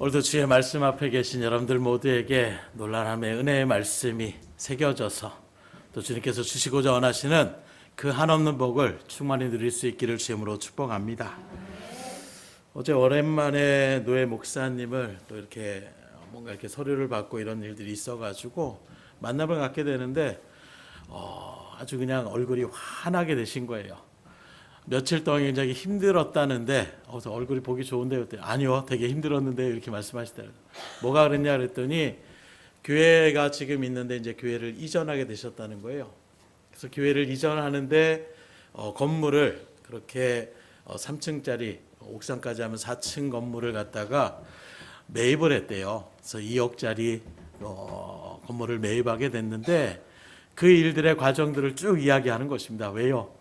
오늘도 주의 말씀 앞에 계신 여러분들 모두에게 놀라움의 은혜의 말씀이 새겨져서 또 주님께서 주시고자 원하시는 그 한없는 복을 충만히 누릴 수 있기를 주님으로 축복합니다. 어제 오랜만에 노예 목사님을 또 이렇게 뭔가 이렇게 서류를 받고 이런 일들이 있어가지고 만남을 갖게 되는데 아주 그냥 얼굴이 환하게 되신 거예요. 며칠 동안 굉장히 힘들었다는데 얼굴이 보기 좋은데요? 그랬더니 아니요, 되게 힘들었는데 이렇게 말씀하시더라고요. 뭐가 그랬냐 그랬더니 교회가 지금 있는데 이제 교회를 이전하게 되셨다는 거예요. 그래서 교회를 이전하는데 건물을 그렇게 3층짜리 옥상까지 하면 4층 건물을 갖다가 매입을 했대요. 그래서 2억짜리 건물을 매입하게 됐는데 그 일들의 과정들을 쭉 이야기하는 것입니다. 왜요?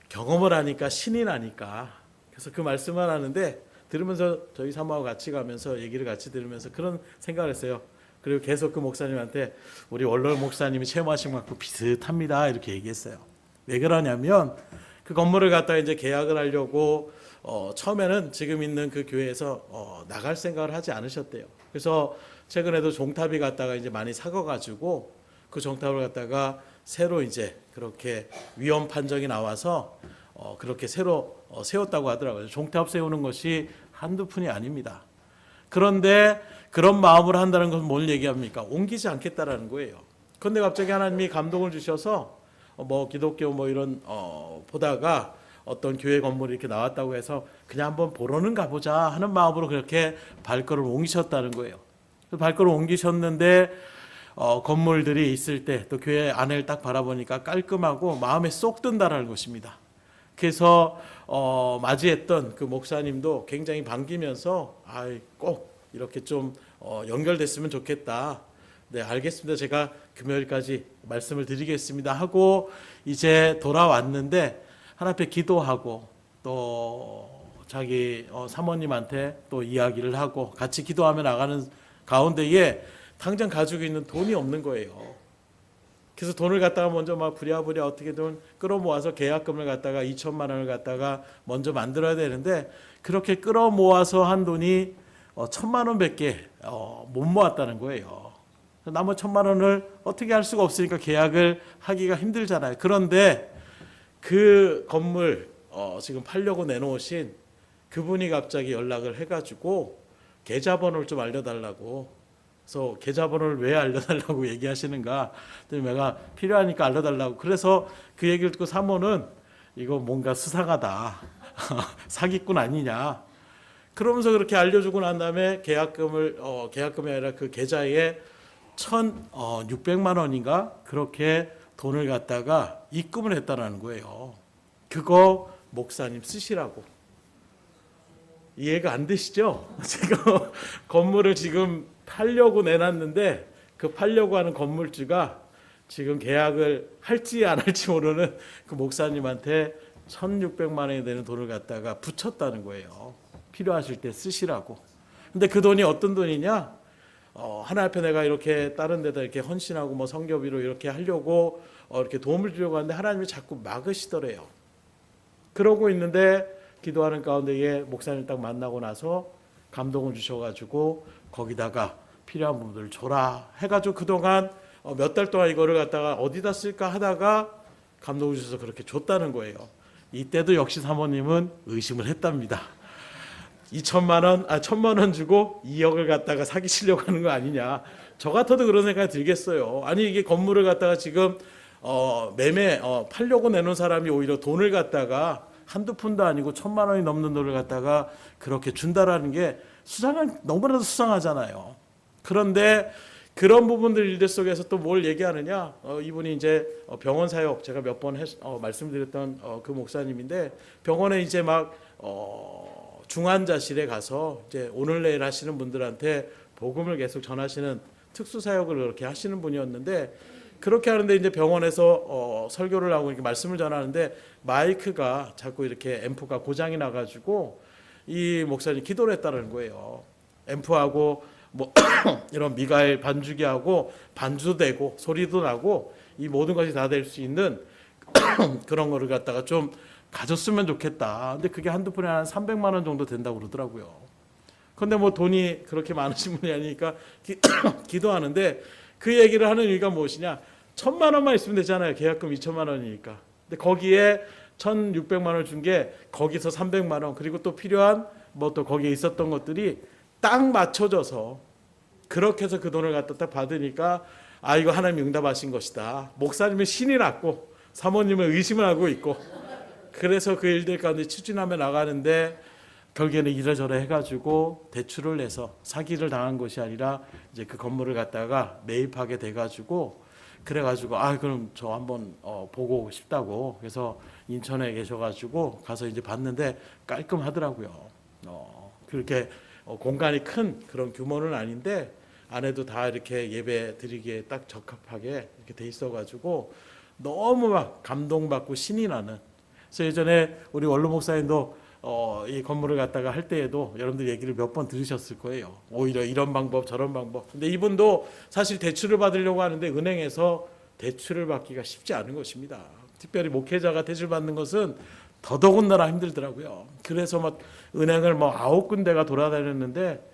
경험을 하니까 신이 나니까. 그래서 그 말씀을 하는데 들으면서 저희 사모하고 같이 가면서 얘기를 같이 들으면서 그런 생각을 했어요. 그리고 계속 그 목사님한테 우리 원로 목사님이 체험하신 것과 비슷합니다 이렇게 얘기했어요. 왜 그러냐면 그 건물을 갖다가 이제 계약을 하려고 처음에는 지금 있는 그 교회에서 나갈 생각을 하지 않으셨대요. 그래서 최근에도 종탑이 갖다가 이제 많이 사가가지고 그 종탑을 갖다가 새로 이제 그렇게 위헌 판정이 나와서 그렇게 새로 세웠다고 하더라고요. 종탑 세우는 것이 한두 푼이 아닙니다. 그런데 그런 마음으로 한다는 것은 뭘 얘기합니까? 옮기지 않겠다라는 거예요. 그런데 갑자기 하나님이 감동을 주셔서 기독교 이런 보다가 어떤 교회 건물이 이렇게 나왔다고 해서 그냥 한번 보러는 가보자 하는 마음으로 그렇게 발걸음을 옮기셨다는 거예요. 발걸음을 옮기셨는데 건물들이 있을 때 또 교회 안을 딱 바라보니까 깔끔하고 마음에 쏙 든다라는 것입니다. 그래서 맞이했던 그 목사님도 굉장히 반기면서 꼭 이렇게 좀 연결됐으면 좋겠다. 네, 알겠습니다. 제가 금요일까지 말씀을 드리겠습니다 하고 이제 돌아왔는데 하나님 앞에 기도하고 또 자기 사모님한테 또 이야기를 하고 같이 기도하며 나가는 가운데에 당장 가지고 있는 돈이 없는 거예요. 그래서 돈을 갖다가 먼저 막 부랴부랴 어떻게든 끌어모아서 계약금을 갖다가 2천만 원을 갖다가 먼저 만들어야 되는데 그렇게 끌어모아서 한 돈이 1,000만 원밖에 못 모았다는 거예요. 나머지 1,000만 원을 어떻게 할 수가 없으니까 계약을 하기가 힘들잖아요. 그런데 그 건물 지금 팔려고 내놓으신 그분이 갑자기 연락을 해가지고 계좌번호를 좀 알려달라고. 그래서 계좌번호를 왜 알려달라고 얘기하시는가? 내가 필요하니까 알려달라고. 그래서 그 얘기를 듣고 사모는 이거 뭔가 수상하다. 사기꾼 아니냐. 그러면서 그렇게 알려주고 난 다음에 계약금이 아니라 그 계좌에 1,600만 원인가? 그렇게 돈을 갖다가 입금을 했다라는 거예요. 그거 목사님 쓰시라고. 이해가 안 되시죠? 지금 건물을 지금 팔려고 내놨는데 그 팔려고 하는 건물주가 지금 계약을 할지 안 할지 모르는 그 목사님한테 1,600만 원이 되는 돈을 갖다가 붙였다는 거예요. 필요하실 때 쓰시라고. 근데 그 돈이 어떤 돈이냐? 하나 앞에 내가 이렇게 다른 데다 이렇게 헌신하고 성교비로 이렇게 하려고 이렇게 도움을 주려고 하는데 하나님이 자꾸 막으시더래요. 그러고 있는데 기도하는 가운데에 목사님 딱 만나고 나서 감동을 주셔가지고 거기다가 필요한 부분들을 줘라 해가지고 그동안 몇 달 동안 이거를 갖다가 어디다 쓸까 하다가 감동을 주셔서 그렇게 줬다는 거예요. 이때도 역시 사모님은 의심을 했답니다. 1,000만 원 주고 2억을 갖다가 사기치려고 하는 거 아니냐. 저 같아도 그런 생각이 들겠어요. 아니 이게 건물을 갖다가 지금 팔려고 내놓은 사람이 오히려 돈을 갖다가 한두 푼도 아니고 1,000만 원이 넘는 돈을 갖다가 그렇게 준다라는 게 너무나도 수상하잖아요. 그런데 그런 부분들 일들 속에서 또 뭘 얘기하느냐? 이분이 이제 병원 사역 제가 몇 번 말씀드렸던 그 목사님인데 병원에 이제 막 중환자실에 가서 이제 오늘 내일 하시는 분들한테 복음을 계속 전하시는 특수 사역을 그렇게 하시는 분이었는데 그렇게 하는데 이제 병원에서 설교를 하고 이렇게 말씀을 전하는데 마이크가 자꾸 이렇게 앰프가 고장이 나가지고 이 목사님이 기도를 했다는 거예요. 앰프하고 이런 미가엘 반주기하고 반주도 되고 소리도 나고 이 모든 것이 다 될 수 있는 그런 거를 갖다가 좀 가졌으면 좋겠다. 근데 그게 한두 푼에 한 300만 원 정도 된다고 그러더라고요. 근데 뭐 돈이 그렇게 많으신 분이 아니니까 기도하는데 그 얘기를 하는 이유가 무엇이냐? 1,000만 원만 있으면 되잖아요. 계약금 2,000만 원이니까. 근데 거기에 1,600만 원을 준 게 거기서 300만 원 그리고 또 필요한 뭐 또 거기에 있었던 것들이 딱 맞춰져서 그렇게 해서 그 돈을 갖다 딱 받으니까 아 이거 하나님이 응답하신 것이다. 목사님은 신이 났고 사모님은 의심을 하고 있고 그래서 그 일들 가운데 추진하며 나가는데 결국에는 이래저래 해가지고 대출을 내서 사기를 당한 것이 아니라 이제 그 건물을 갖다가 매입하게 돼가지고 그래가지고 아 그럼 저 한번 보고 오고 싶다고 그래서 인천에 계셔가지고 가서 이제 봤는데 깔끔하더라고요. 그렇게 공간이 큰 그런 규모는 아닌데 안에도 다 이렇게 예배 드리기에 딱 적합하게 이렇게 돼 있어가지고 너무 막 감동받고 신이 나는. 그래서 예전에 우리 원로 목사님도 이 건물을 갖다가 할 때에도 여러분들 얘기를 몇 번 들으셨을 거예요. 오히려 이런 방법 저런 방법. 근데 이분도 사실 대출을 받으려고 하는데 은행에서 대출을 받기가 쉽지 않은 것입니다. 특별히 목회자가 대출 받는 것은 더더군다나 힘들더라고요. 그래서 막 은행을 뭐 9군데가 돌아다녔는데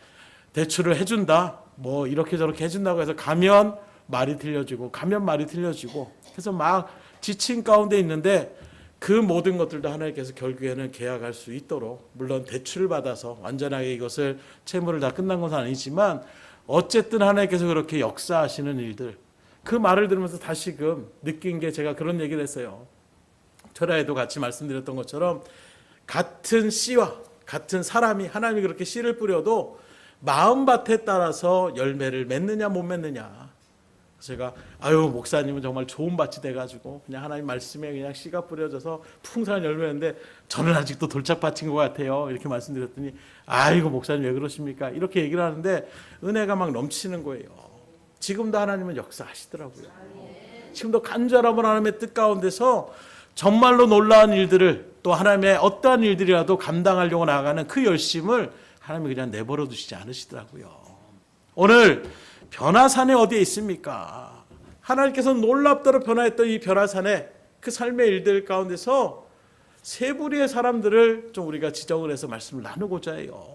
대출을 해준다. 뭐 이렇게 저렇게 해준다고 해서 가면 말이 틀려지고 가면 말이 틀려지고 그래서 막 지친 가운데 있는데 그 모든 것들도 하나님께서 결국에는 계약할 수 있도록 물론 대출을 받아서 완전하게 이것을 채무를 다 끝난 것은 아니지만 어쨌든 하나님께서 그렇게 역사하시는 일들 그 말을 들으면서 다시금 느낀 게 제가 그런 얘기를 했어요. 철야에도 같이 말씀드렸던 것처럼 같은 씨와 같은 사람이 하나님이 그렇게 씨를 뿌려도 마음밭에 따라서 열매를 맺느냐 못 맺느냐. 제가 아유 목사님은 정말 좋은 밭이 돼가지고 그냥 하나님 말씀에 그냥 씨가 뿌려져서 풍성한 열매인데 저는 아직도 돌짝밭인 것 같아요. 이렇게 말씀드렸더니 아이고 목사님 왜 그러십니까? 이렇게 얘기를 하는데 은혜가 막 넘치는 거예요. 지금도 하나님은 역사하시더라고요. 지금도 간절함을 하나님의 뜻 가운데서 정말로 놀라운 일들을 또 하나님의 어떠한 일들이라도 감당하려고 나아가는 그 열심을 하나님이 그냥 내버려 두시지 않으시더라고요. 오늘 변화산에 어디에 있습니까? 하나님께서 놀랍도록 변화했던 이 변화산에 그 삶의 일들 가운데서 세 부류의 사람들을 좀 우리가 지정을 해서 말씀을 나누고자 해요.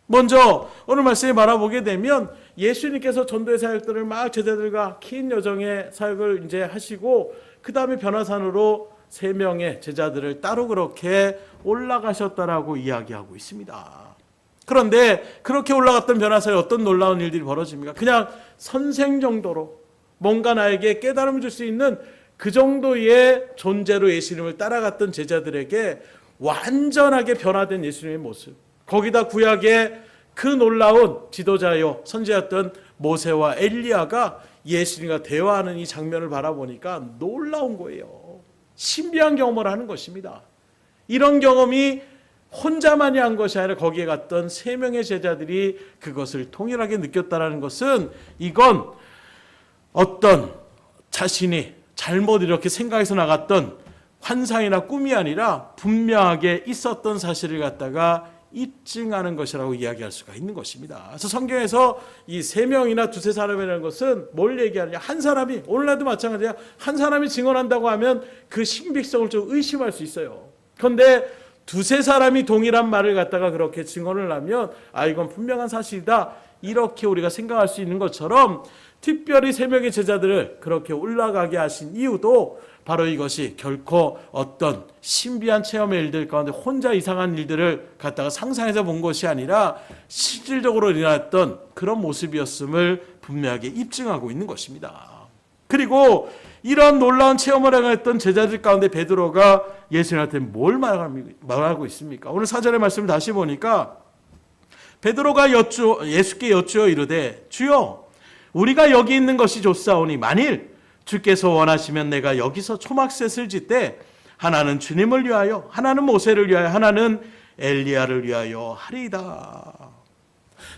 먼저 오늘 말씀에 바라보게 되면 예수님께서 전도의 사역들을 막 제자들과 긴 여정의 사역을 이제 하시고 그 다음에 변화산으로 3명의 제자들을 따로 그렇게 올라가셨다라고 이야기하고 있습니다. 그런데 그렇게 올라갔던 변화산에 어떤 놀라운 일들이 벌어집니까? 그냥 선생 정도로 뭔가 나에게 깨달음을 줄 수 있는 그 정도의 존재로 예수님을 따라갔던 제자들에게 완전하게 변화된 예수님의 모습, 거기다 구약의 그 놀라운 지도자요 선지자였던 모세와 엘리야가 예수님과 대화하는 이 장면을 바라보니까 놀라운 거예요. 신비한 경험을 하는 것입니다. 이런 경험이 혼자만이 한 것이 아니라 거기에 갔던 3명의 제자들이 그것을 동일하게 느꼈다는 것은 이건 어떤 자신이 잘못 이렇게 생각해서 나갔던 환상이나 꿈이 아니라 분명하게 있었던 사실을 갖다가 입증하는 것이라고 이야기할 수가 있는 것입니다. 그래서 성경에서 이 3명이나 두세 사람이라는 것은 뭘 얘기하느냐? 한 사람이 오늘날도 마찬가지야. 한 사람이 증언한다고 하면 그 신빙성을 좀 의심할 수 있어요. 그런데 두세 사람이 동일한 말을 갖다가 그렇게 증언을 하면 아 이건 분명한 사실이다 이렇게 우리가 생각할 수 있는 것처럼 특별히 3명의 제자들을 그렇게 올라가게 하신 이유도 바로 이것이 결코 어떤 신비한 체험의 일들 가운데 혼자 이상한 일들을 갖다가 상상해서 본 것이 아니라 실질적으로 일어났던 그런 모습이었음을 분명하게 입증하고 있는 것입니다. 그리고 이런 놀라운 체험을 행했던 제자들 가운데 베드로가 예수님한테 뭘 말하고 있습니까? 오늘 4절의 말씀을 다시 보니까 베드로가 예수께 여쭈어 이르되 주여 우리가 여기 있는 것이 좋사오니 만일 주께서 원하시면 내가 여기서 초막셋을 짓되 하나는 주님을 위하여 하나는 모세를 위하여 하나는 엘리야를 위하여 하리이다.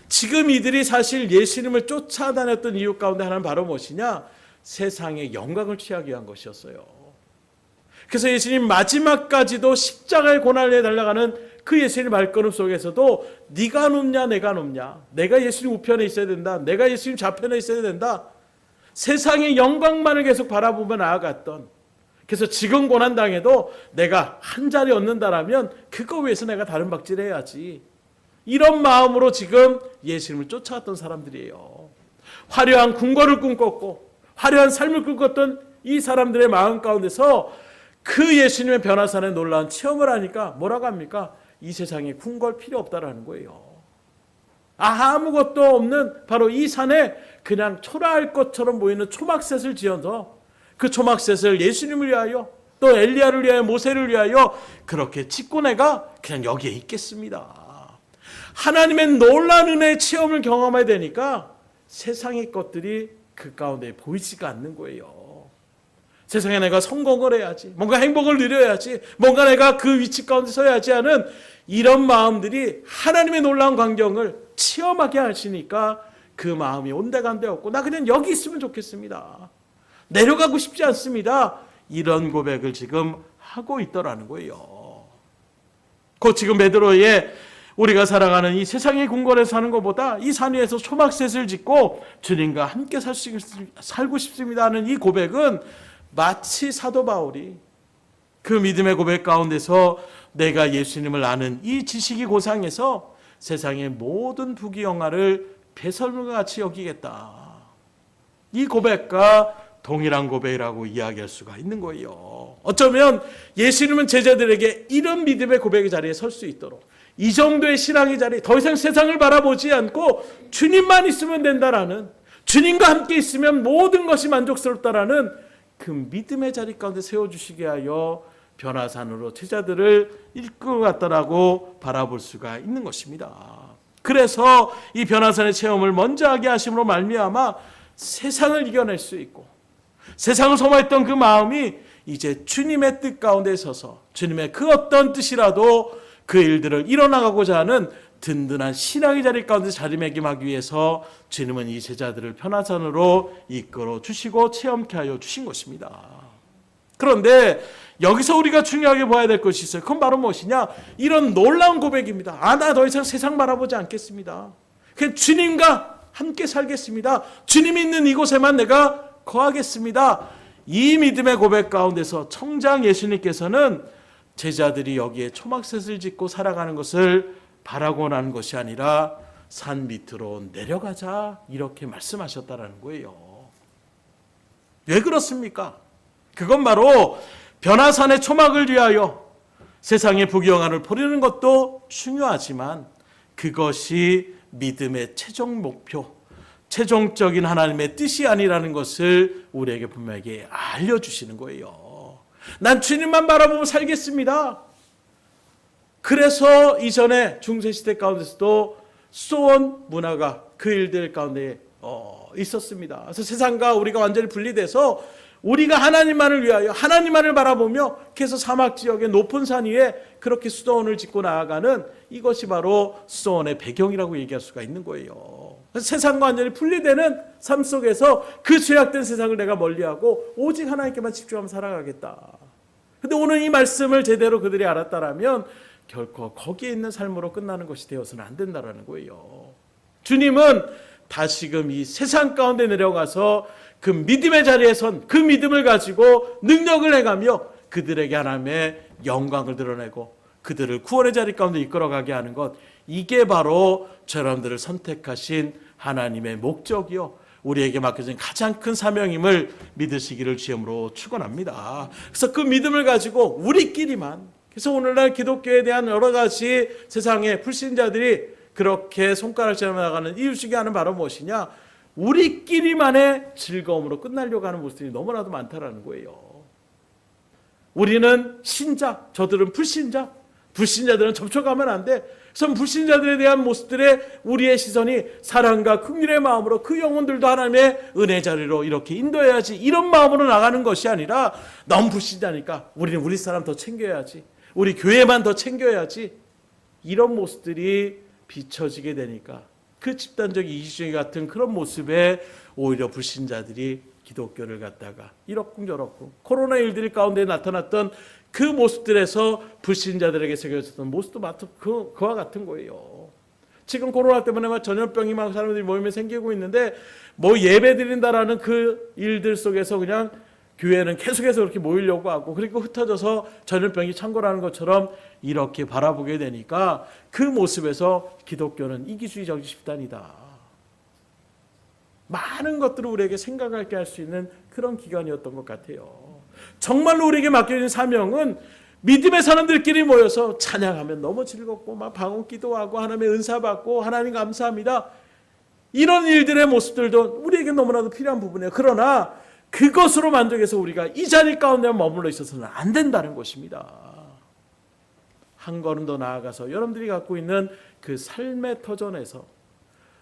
지금 이들이 사실 예수님을 쫓아다녔던 이유 가운데 하나는 바로 무엇이냐? 세상의 영광을 취하기 위한 것이었어요. 그래서 예수님 마지막까지도 십자가의 고난에 달려가는 그 예수님 발걸음 속에서도 네가 높냐 내가 높냐, 내가 예수님 우편에 있어야 된다, 내가 예수님 좌편에 있어야 된다, 세상의 영광만을 계속 바라보며 나아갔던, 그래서 지금 고난당해도 내가 한 자리 얻는다라면 그거 위해서 내가 다른 박질을 해야지, 이런 마음으로 지금 예수님을 쫓아왔던 사람들이에요. 화려한 궁궐을 꿈꿨고 화려한 삶을 꿈꿨던 이 사람들의 마음 가운데서 그 예수님의 변화산의 놀라운 체험을 하니까 뭐라고 합니까? 이 세상에 궁궐 필요 없다라는 거예요. 아무것도 없는 바로 이 산에 그냥 초라할 것처럼 보이는 초막셋을 지어서 그 초막셋을 예수님을 위하여 또 엘리야를 위하여 모세를 위하여 그렇게 짓고 내가 그냥 여기에 있겠습니다. 하나님의 놀라운 은혜의 체험을 경험해야 되니까 세상의 것들이 그 가운데 보이지가 않는 거예요. 세상에 내가 성공을 해야지, 뭔가 행복을 누려야지, 뭔가 내가 그 위치 가운데 서야지 하는 이런 마음들이 하나님의 놀라운 광경을 체험하게 하시니까 그 마음이 온데간데 없고 나 그냥 여기 있으면 좋겠습니다. 내려가고 싶지 않습니다. 이런 고백을 지금 하고 있더라는 거예요. 곧 지금 베드로의 우리가 살아가는 이 세상의 궁궐에 사는 것보다 이 산 위에서 초막셋을 짓고 주님과 함께 살고 싶습니다 하는 이 고백은 마치 사도 바울이 그 믿음의 고백 가운데서 내가 예수님을 아는 이 지식이 고상해서 세상의 모든 부귀영화를 배설물과 같이 여기겠다. 이 고백과 동일한 고백이라고 이야기할 수가 있는 거예요. 어쩌면 예수님은 제자들에게 이런 믿음의 고백의 자리에 설 수 있도록 이 정도의 신앙의 자리, 더 이상 세상을 바라보지 않고 주님만 있으면 된다라는, 주님과 함께 있으면 모든 것이 만족스럽다라는 그 믿음의 자리 가운데 세워주시게 하여 변화산으로 제자들을 이끌고 갔다라고 바라볼 수가 있는 것입니다. 그래서 이 변화산의 체험을 먼저 하게 하심으로 말미암아 세상을 이겨낼 수 있고 세상을 소망했던 그 마음이 이제 주님의 뜻 가운데 서서 주님의 그 어떤 뜻이라도 그 일들을 이뤄나가고자 하는 든든한 신앙의 자리 가운데 자리매김하기 위해서 주님은 이 제자들을 변화산으로 이끌어 주시고 체험케 하여 주신 것입니다. 그런데 여기서 우리가 중요하게 봐야 될 것이 있어요. 그건 바로 무엇이냐? 이런 놀라운 고백입니다. 나 더 이상 세상 바라보지 않겠습니다. 그냥 주님과 함께 살겠습니다. 주님이 있는 이곳에만 내가 거하겠습니다. 이 믿음의 고백 가운데서 청장 예수님께서는 제자들이 여기에 초막셋을 짓고 살아가는 것을 바라고 나는 것이 아니라 산 밑으로 내려가자 이렇게 말씀하셨다라는 거예요. 왜 그렇습니까? 그건 바로 변화산의 초막을 위하여 세상의 부귀영화를 버리는 것도 중요하지만 그것이 믿음의 최종 목표, 최종적인 하나님의 뜻이 아니라는 것을 우리에게 분명하게 알려주시는 거예요. 난 주님만 바라보고 살겠습니다. 그래서 이전에 중세시대 가운데서도 수도원 문화가 그 일들 가운데 있었습니다. 그래서 세상과 우리가 완전히 분리돼서 우리가 하나님만을 위하여 하나님만을 바라보며 그래서 사막지역의 높은 산 위에 그렇게 수도원을 짓고 나아가는 이것이 바로 수도원의 배경이라고 얘기할 수가 있는 거예요. 그래서 세상과 완전히 분리되는 삶 속에서 그 죄악된 세상을 내가 멀리하고 오직 하나님께만 집중하며 살아가겠다. 근데 오늘 이 말씀을 제대로 그들이 알았다라면 결코 거기에 있는 삶으로 끝나는 것이 되어서는 안 된다라는 거예요. 주님은 다시금 이 세상 가운데 내려가서 그 믿음의 자리에 선 그 믿음을 가지고 능력을 해가며 그들에게 하나님의 영광을 드러내고 그들을 구원의 자리 가운데 이끌어가게 하는 것, 이게 바로 저러분들을 선택하신 하나님의 목적이요 우리에게 맡겨진 가장 큰 사명임을 믿으시기를 주님으로 축원합니다. 그래서 그 믿음을 가지고 우리끼리만, 그래서 오늘날 기독교에 대한 여러 가지 세상의 불신자들이 그렇게 손가락질하며 나가는 이유 중에 하나는 바로 무엇이냐? 우리끼리만의 즐거움으로 끝나려고 하는 모습들이 너무나도 많다라는 거예요. 우리는 신자, 저들은 불신자, 불신자들은 접촉하면 안 돼. 그래서 불신자들에 대한 모습들의 우리의 시선이 사랑과 긍휼의 마음으로 그 영혼들도 하나님의 은혜 자리로 이렇게 인도해야지, 이런 마음으로 나가는 것이 아니라 너무 불신자니까 우리는 우리 사람 더 챙겨야지, 우리 교회만 더 챙겨야지, 이런 모습들이 비춰지게 되니까 그 집단적 이기주의 같은 그런 모습에 오히려 불신자들이 기독교를 갖다가 이렇쿵저렇쿵 코로나 일들 가운데 나타났던 그 모습들에서 불신자들에게 새겨졌던 모습도 그와 같은 거예요. 지금 코로나 때문에 막 전염병이 막 사람들이 모이면 생기고 있는데 뭐 예배 드린다라는 그 일들 속에서 그냥 교회는 계속해서 그렇게 모이려고 하고 그리고 흩어져서 전염병이 창궐하는 것처럼 이렇게 바라보게 되니까 그 모습에서 기독교는 이기주의적 집단이다. 많은 것들을 우리에게 생각하게 할 수 있는 그런 기간이었던 것 같아요. 정말로 우리에게 맡겨진 사명은 믿음의 사람들끼리 모여서 찬양하면 너무 즐겁고 막 방언 기도하고 하나님의 은사 받고 하나님 감사합니다. 이런 일들의 모습들도 우리에게 너무나도 필요한 부분이에요. 그러나 그것으로 만족해서 우리가 이 자리 가운데 머물러 있어서는 안 된다는 것입니다. 한 걸음 더 나아가서 여러분들이 갖고 있는 그 삶의 터전에서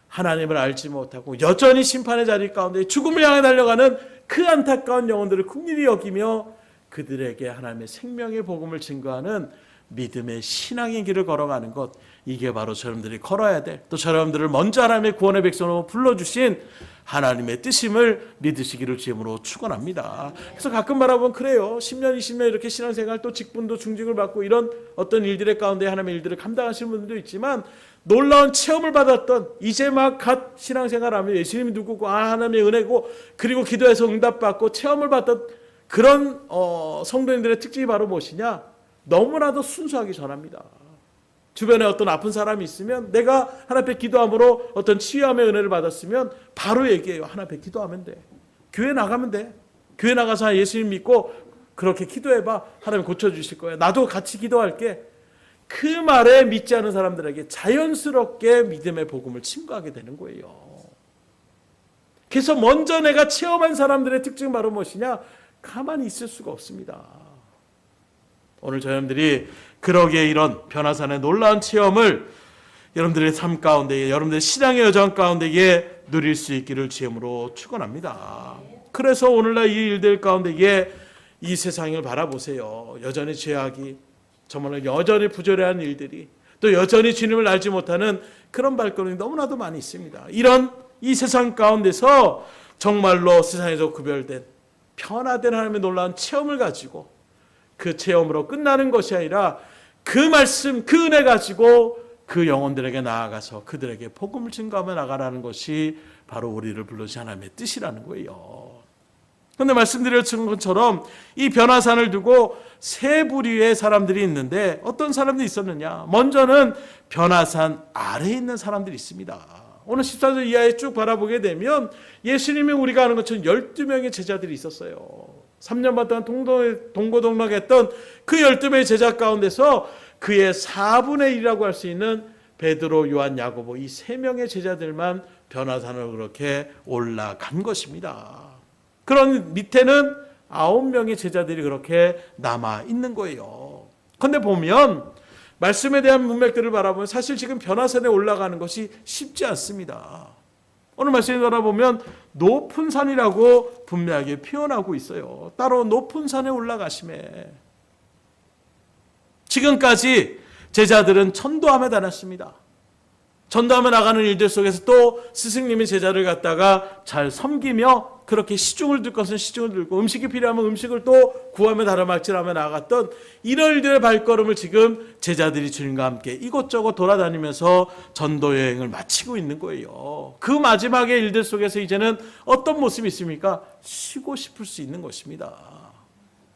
하나님을 알지 못하고 여전히 심판의 자리 가운데 죽음을 향해 달려가는 그 안타까운 영혼들을 긍휼히 여기며 그들에게 하나님의 생명의 복음을 증거하는 믿음의 신앙의 길을 걸어가는 것, 이게 바로 저러분들이 걸어야 될, 또 저러분들을 먼저 하나님의 구원의 백성으로 불러주신 하나님의 뜻임을 믿으시기를 주임으로 축원합니다. 그래서 가끔 바라보면 그래요. 10년, 20년 이렇게 신앙생활 또 직분도 중직을 받고 이런 어떤 일들의 가운데 하나님의 일들을 감당하시는 분들도 있지만 놀라운 체험을 받았던 이제 막 갓 신앙생활하며 예수님이 누구고 하나님의 은혜고 그리고 기도해서 응답받고 체험을 받던 그런 성도님들의 특징이 바로 무엇이냐? 너무나도 순수하게 전합니다. 주변에 어떤 아픈 사람이 있으면 내가 하나님 앞에 기도함으로 어떤 치유함의 은혜를 받았으면 바로 얘기해요. 하나님 앞에 기도하면 돼. 교회 나가면 돼. 교회 나가서 예수님 믿고 그렇게 기도해봐. 하나님 고쳐주실 거야. 나도 같이 기도할게. 그 말에 믿지 않은 사람들에게 자연스럽게 믿음의 복음을 침구하게 되는 거예요. 그래서 먼저 내가 체험한 사람들의 특징은 바로 무엇이냐? 가만히 있을 수가 없습니다. 오늘 저희들이 그러기에 이런 변화산의 놀라운 체험을 여러분들의 삶 가운데에, 여러분들의 신앙의 여정 가운데에 누릴 수 있기를 주임으로 축원합니다. 그래서 오늘날 이 일들 가운데에 이 세상을 바라보세요. 여전히 죄악이, 정말 여전히 부조리한 일들이, 또 여전히 주님을 알지 못하는 그런 발걸음이 너무나도 많이 있습니다. 이런 이 세상 가운데서 정말로 세상에서 구별된 변화된 하나님의 놀라운 체험을 가지고 그 체험으로 끝나는 것이 아니라 그 말씀, 그 은혜 가지고 그 영혼들에게 나아가서 그들에게 복음을 증거하며 나가라는 것이 바로 우리를 불러주신 하나님의 뜻이라는 거예요. 그런데 말씀드렸던 것처럼 이 변화산을 두고 세 부류의 사람들이 있는데 어떤 사람들이 있었느냐? 먼저는 변화산 아래에 있는 사람들이 있습니다. 오늘 14절 이하에 쭉 바라보게 되면 예수님이 우리가 아는 것처럼 12명의 제자들이 있었어요. 3년 반 동안 동고동락했던 그 12명의 제자 가운데서 그의 4분의 1이라고 할 수 있는 베드로, 요한, 야고보 이 3명의 제자들만 변화산으로 그렇게 올라간 것입니다. 그런 밑에는 9명의 제자들이 그렇게 남아 있는 거예요. 그런데 보면 말씀에 대한 문맥들을 바라보면 사실 지금 변화산에 올라가는 것이 쉽지 않습니다. 오늘 말씀을 바라보면 높은 산이라고 분명하게 표현하고 있어요. 따로 높은 산에 올라가심에 지금까지 제자들은 전도함에 다녔습니다. 전도하며 나가는 일들 속에서 또 스승님이 제자를 갖다가 잘 섬기며 그렇게 시중을 들 것은 시중을 들고 음식이 필요하면 음식을 또 구하며 다름막질하며 나갔던 이런 일들의 발걸음을 지금 제자들이 주님과 함께 이곳저곳 돌아다니면서 전도 여행을 마치고 있는 거예요. 그 마지막의 일들 속에서 이제는 어떤 모습이 있습니까? 쉬고 싶을 수 있는 것입니다.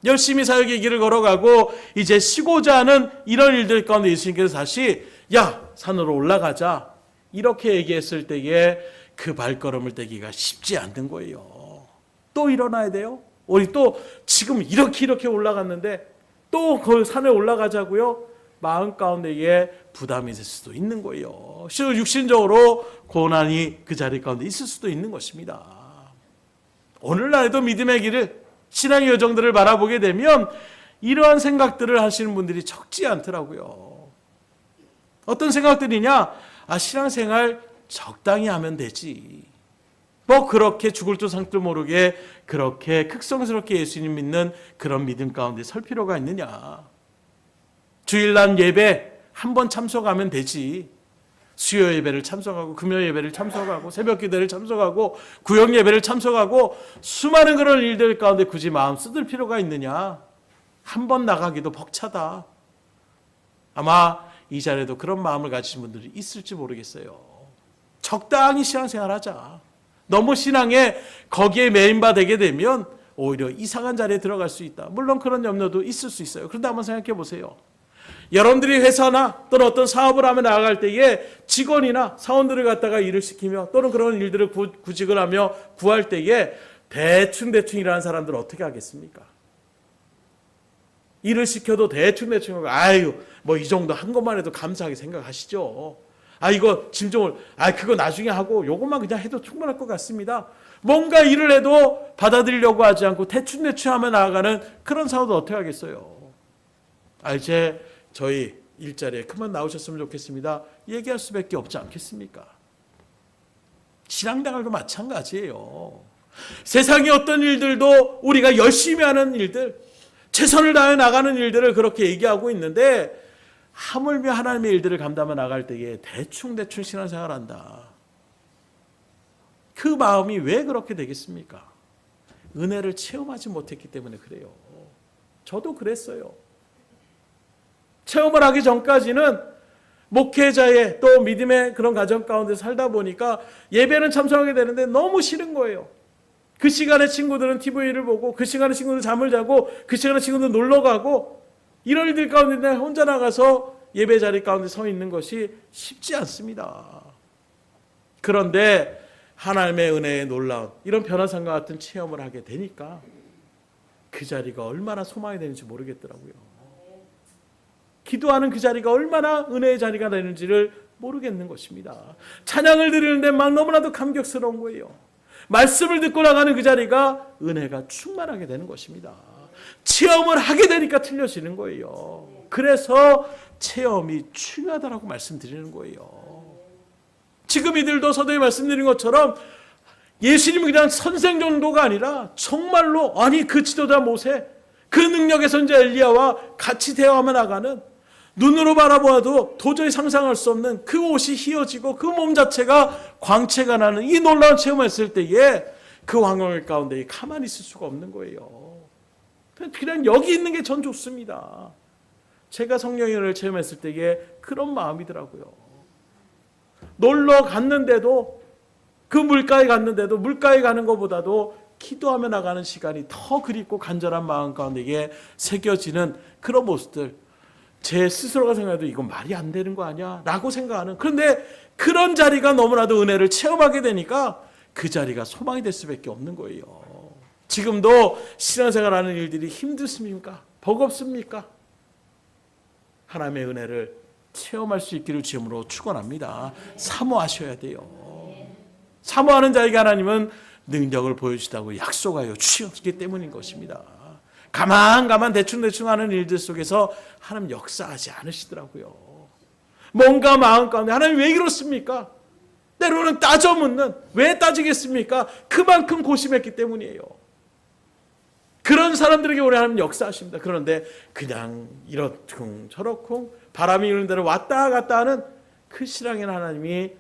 열심히 사역의 길을 걸어가고 이제 쉬고자 하는 이런 일들 가운데 예수님께서 다시 야 산으로 올라가자 이렇게 얘기했을 때에 그 발걸음을 떼기가 쉽지 않는 거예요. 또 일어나야 돼요. 우리 또 지금 이렇게 올라갔는데 또 그 산에 올라가자고요. 마음 가운데에 부담이 될 수도 있는 거예요. 육신적으로 고난이 그 자리 가운데 있을 수도 있는 것입니다. 오늘날에도 믿음의 길을 신앙의 여정들을 바라보게 되면 이러한 생각들을 하시는 분들이 적지 않더라고요. 어떤 생각들이냐? 신앙생활 적당히 하면 되지. 뭐 그렇게 죽을 줄 살 줄 모르게 그렇게 극성스럽게 예수님 믿는 그런 믿음 가운데 설 필요가 있느냐? 주일날 예배 한 번 참석하면 되지. 수요 예배를 참석하고 금요 예배를 참석하고 새벽 기도를 참석하고 구역 예배를 참석하고 수많은 그런 일들 가운데 굳이 마음 쓰들 필요가 있느냐? 한 번 나가기도 벅차다. 아마 이 자리에도 그런 마음을 가지신 분들이 있을지 모르겠어요. 적당히 신앙생활 하자. 너무 신앙에 거기에 매인바 되게 되면 오히려 이상한 자리에 들어갈 수 있다. 물론 그런 염려도 있을 수 있어요. 그런데 한번 생각해 보세요. 여러분들이 회사나 또는 어떤 사업을 하며 나아갈 때에 직원이나 사원들을 갖다가 일을 시키며 또는 그런 일들을 구직을 하며 구할 때에 대충 일하는 사람들은 어떻게 하겠습니까? 일을 시켜도 대충 아유 뭐 이 정도 한 것만 해도 감사하게 생각하시죠. 이거 짐 좀 그거 나중에 하고 요것만 그냥 해도 충분할 것 같습니다. 뭔가 일을 해도 받아들이려고 하지 않고 대충 하며 나아가는 그런 사람도 어떻게 하겠어요? 이제 저희 일자리에 그만 나오셨으면 좋겠습니다. 얘기할 수밖에 없지 않겠습니까? 신앙생활도 마찬가지예요. 세상의 어떤 일들도 우리가 열심히 하는 일들, 최선을 다해 나가는 일들을 그렇게 얘기하고 있는데 하물며 하나님의 일들을 감당해 나갈 때에 대충 신앙생활한다. 그 마음이 왜 그렇게 되겠습니까? 은혜를 체험하지 못했기 때문에 그래요. 저도 그랬어요. 체험을 하기 전까지는 목회자의 또 믿음의 그런 가정 가운데 살다 보니까 예배는 참석하게 되는데 너무 싫은 거예요. 그 시간에 친구들은 TV를 보고 그 시간에 친구들은 잠을 자고 그 시간에 친구들은 놀러 가고 이런 일들 가운데 혼자 나가서 예배 자리 가운데 서 있는 것이 쉽지 않습니다. 그런데 하나님의 은혜의 놀라운 이런 변화산과 같은 체험을 하게 되니까 그 자리가 얼마나 소망이 되는지 모르겠더라고요. 기도하는 그 자리가 얼마나 은혜의 자리가 되는지를 모르겠는 것입니다. 찬양을 드리는데 막 너무나도 감격스러운 거예요. 말씀을 듣고 나가는 그 자리가 은혜가 충만하게 되는 것입니다. 체험을 하게 되니까 틀려지는 거예요. 그래서 체험이 중요하다고 말씀드리는 거예요. 지금 이들도 서두에 말씀드린 것처럼 예수님은 그냥 선생 정도가 아니라 정말로 그 지도자 모세, 그 능력의 선지자 엘리야와 같이 대화하며 나가는 눈으로 바라보아도 도저히 상상할 수 없는 그 옷이 휘어지고 그 몸 자체가 광채가 나는 이 놀라운 체험을 했을 때에 그 황홀 가운데 가만히 있을 수가 없는 거예요. 그냥 여기 있는 게 전 좋습니다. 제가 성령의 은혜를 체험했을 때에 그런 마음이더라고요. 놀러 갔는데도 그 물가에 갔는데도 물가에 가는 것보다도 기도하며 나가는 시간이 더 그립고 간절한 마음 가운데 새겨지는 그런 모습들, 제 스스로가 생각해도 이건 말이 안 되는 거 아니야? 라고 생각하는, 그런데 그런 자리가 너무나도 은혜를 체험하게 되니까 그 자리가 소망이 될 수밖에 없는 거예요. 지금도 신앙생활하는 일들이 힘드십니까? 버겁습니까? 하나님의 은혜를 체험할 수 있기를 주님으로 축원합니다. 사모하셔야 돼요. 사모하는 자에게 하나님은 능력을 보여주시다고 약속하여 주셨기 때문인 것입니다. 가만 대충 하는 일들 속에서 하나님 역사하지 않으시더라고요. 뭔가 마음 가운데 하나님 왜 이렇습니까? 때로는 따져 묻는, 왜 따지겠습니까? 그만큼 고심했기 때문이에요. 그런 사람들에게 우리 하나님 역사하십니다. 그런데 그냥 이렇쿵 저렇쿵 바람이 이는 대로 왔다 갔다 하는 그 신앙인 하나님이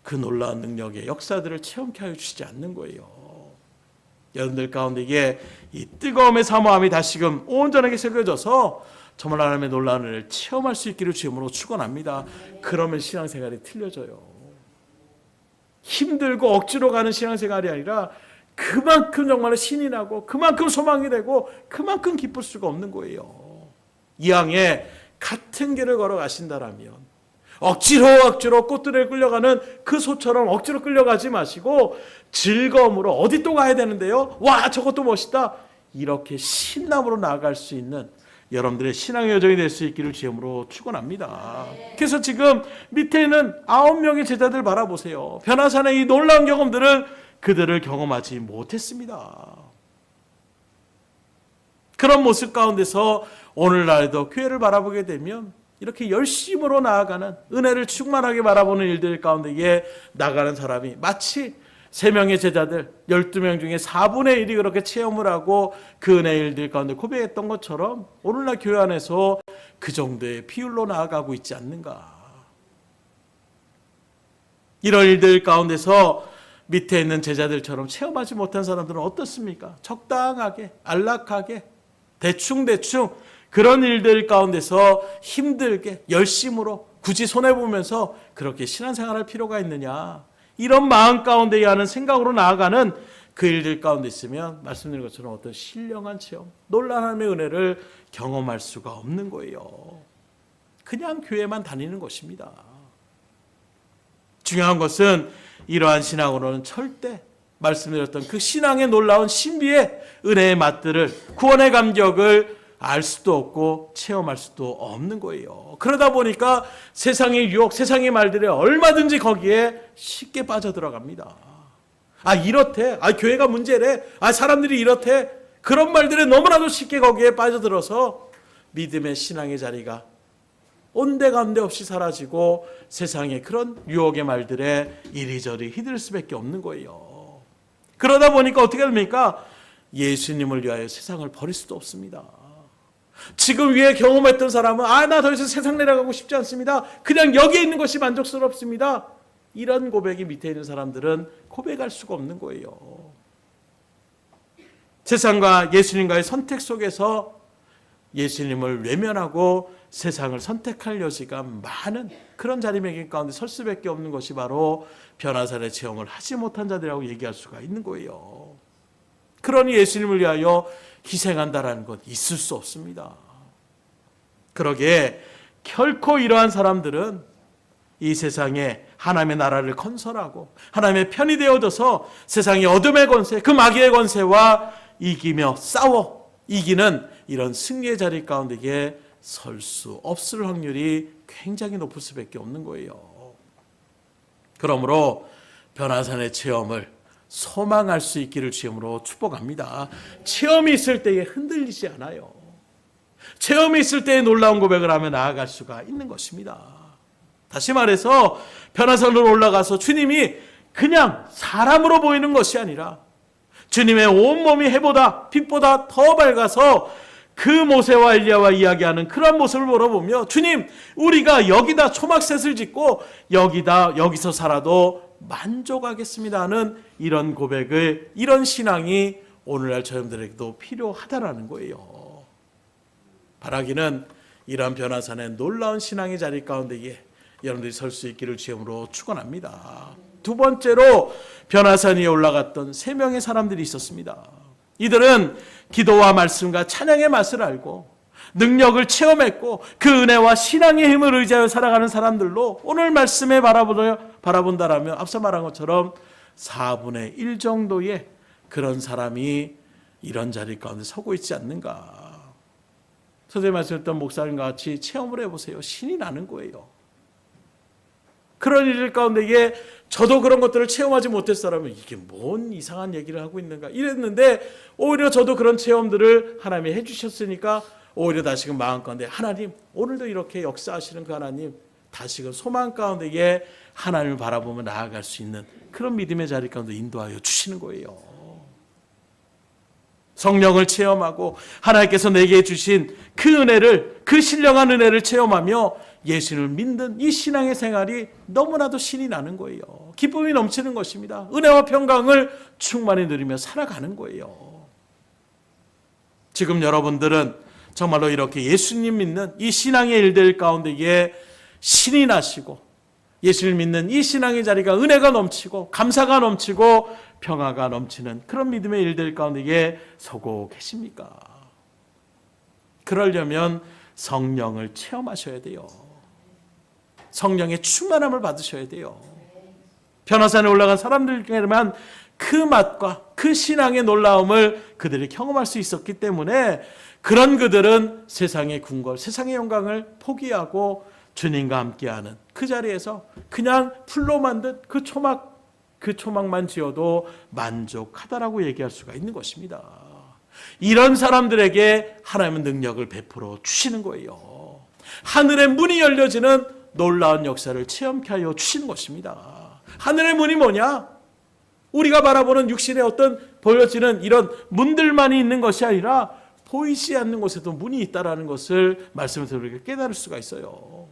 그 놀라운 능력의 역사들을 체험케 하여 주시지 않는 거예요. 여러분들 가운데 이 뜨거움의 사모함이 다시금 온전하게 새겨져서 정말 하나님의 놀라운 은혜를 체험할 수 있기를 주님으로 축원합니다. 그러면 신앙생활이 틀려져요. 힘들고 억지로 가는 신앙생활이 아니라 그만큼 정말 신이 나고 그만큼 소망이 되고 그만큼 기쁠 수가 없는 거예요. 이왕에 같은 길을 걸어가신다라면 억지로 꽃들에 끌려가는 그 소처럼 억지로 끌려가지 마시고 즐거움으로 어디 또 가야 되는데요? 와 저것도 멋있다. 이렇게 신남으로 나아갈 수 있는 여러분들의 신앙의 여정이 될 수 있기를 주님으로 축원합니다. 그래서 지금 밑에 있는 9명의 제자들 바라보세요. 변화산의 이 놀라운 경험들을 그들을 경험하지 못했습니다. 그런 모습 가운데서 오늘날에도 교회를 바라보게 되면 이렇게 열심으로 나아가는 은혜를 충만하게 바라보는 일들 가운데에 나가는 사람이 마치 3명의 제자들 12명 중에 4분의 1이 그렇게 체험을 하고 그 은혜의 일들 가운데 고백했던 것처럼 오늘날 교회 안에서 그 정도의 비율로 나아가고 있지 않는가. 이런 일들 가운데서 밑에 있는 제자들처럼 체험하지 못한 사람들은 어떻습니까? 적당하게, 안락하게, 대충 그런 일들 가운데서 힘들게 열심으로 굳이 손해보면서 그렇게 신앙생활할 필요가 있느냐, 이런 마음 가운데 하는 생각으로 나아가는 그 일들 가운데 있으면 말씀드린 것처럼 어떤 신령한 체험, 놀라운 하나님의 은혜를 경험할 수가 없는 거예요. 그냥 교회만 다니는 것입니다. 중요한 것은 이러한 신앙으로는 절대 말씀드렸던 그 신앙의 놀라운 신비의 은혜의 맛들을, 구원의 감격을 알 수도 없고 체험할 수도 없는 거예요. 그러다 보니까 세상의 유혹, 세상의 말들에 얼마든지 거기에 쉽게 빠져들어갑니다. 이렇대. 교회가 문제래. 사람들이 이렇대. 그런 말들에 너무나도 쉽게 거기에 빠져들어서 믿음의 신앙의 자리가 온데간데 없이 사라지고 세상의 그런 유혹의 말들에 이리저리 휘둘릴 수밖에 없는 거예요. 그러다 보니까 어떻게 됩니까? 예수님을 위하여 세상을 버릴 수도 없습니다. 지금 위에 경험했던 사람은 나 더 이상 세상 내려가고 싶지 않습니다. 그냥 여기에 있는 것이 만족스럽습니다. 이런 고백이 밑에 있는 사람들은 고백할 수가 없는 거예요. 세상과 예수님과의 선택 속에서 예수님을 외면하고 세상을 선택할 여지가 많은 그런 자리매김 가운데 설 수밖에 없는 것이 바로 변화산의 체험을 하지 못한 자들이라고 얘기할 수가 있는 거예요. 그러니 예수님을 위하여 희생한다라는 것 있을 수 없습니다. 그러기에 결코 이러한 사람들은 이 세상에 하나님의 나라를 건설하고 하나님의 편이 되어져서 세상의 어둠의 권세, 그 마귀의 권세와 이기며 싸워 이기는 이런 승리의 자리 가운데에 설 수 없을 확률이 굉장히 높을 수밖에 없는 거예요. 그러므로 변화산의 체험을 소망할 수 있기를 주님으로 축복합니다. 체험이 있을 때에 흔들리지 않아요. 체험이 있을 때에 놀라운 고백을 하며 나아갈 수가 있는 것입니다. 다시 말해서 변화산으로 올라가서 주님이 그냥 사람으로 보이는 것이 아니라 주님의 온몸이 해보다 빛보다 더 밝아서 그 모세와 엘리야와 이야기하는 그런 모습을 보며 주님, 우리가 여기다 초막셋을 짓고 여기서 살아도 만족하겠습니다 하는 이런 고백을, 이런 신앙이 오늘날 저희들에게도 필요하다라는 거예요. 바라기는 이러한 변화산의 놀라운 신앙의 자리 가운데에 여러분들이 설 수 있기를 주님으로 축원합니다. 두 번째로 변화산 위에 올라갔던 3명의 사람들이 있었습니다. 이들은 기도와 말씀과 찬양의 맛을 알고 능력을 체험했고 그 은혜와 신앙의 힘을 의지하여 살아가는 사람들로 오늘 말씀에 바라본다라면 앞서 말한 것처럼 4분의 1 정도의 그런 사람이 이런 자리 가운데 서고 있지 않는가. 선생님 말씀했던 목사님과 같이 체험을 해보세요. 신이 나는 거예요. 그런 일 가운데에 저도 그런 것들을 체험하지 못했더라면 이게 뭔 이상한 얘기를 하고 있는가 이랬는데, 오히려 저도 그런 체험들을 하나님이 해주셨으니까 오히려 다시금 마음 가운데 하나님, 오늘도 이렇게 역사하시는 그 하나님, 다시금 소망 가운데에 하나님을 바라보며 나아갈 수 있는 그런 믿음의 자리 가운데 인도하여 주시는 거예요. 성령을 체험하고 하나님께서 내게 주신 그 은혜를, 그 신령한 은혜를 체험하며 예수를 믿는 이 신앙의 생활이 너무나도 신이 나는 거예요. 기쁨이 넘치는 것입니다. 은혜와 평강을 충만히 누리며 살아가는 거예요. 지금 여러분들은 정말로 이렇게 예수님 믿는 이 신앙의 일들 가운데에 신이 나시고 예수를 믿는 이 신앙의 자리가 은혜가 넘치고 감사가 넘치고 평화가 넘치는 그런 믿음의 일들 가운데에 서고 계십니까? 그러려면 성령을 체험하셔야 돼요. 성령의 충만함을 받으셔야 돼요. 변화산에 올라간 사람들에게만 그 맛과 그 신앙의 놀라움을 그들이 경험할 수 있었기 때문에 그런 그들은 세상의 궁궐, 세상의 영광을 포기하고 주님과 함께하는 그 자리에서 그냥 풀로 만든 그 초막만 지어도 만족하다라고 얘기할 수가 있는 것입니다. 이런 사람들에게 하나님은 능력을 베풀어 주시는 거예요. 하늘의 문이 열려지는 놀라운 역사를 체험케 하여 주시는 것입니다. 하늘의 문이 뭐냐? 우리가 바라보는 육신의 어떤 보여지는 이런 문들만이 있는 것이 아니라 보이지 않는 곳에도 문이 있다는 것을 말씀을 들으니까 깨달을 수가 있어요.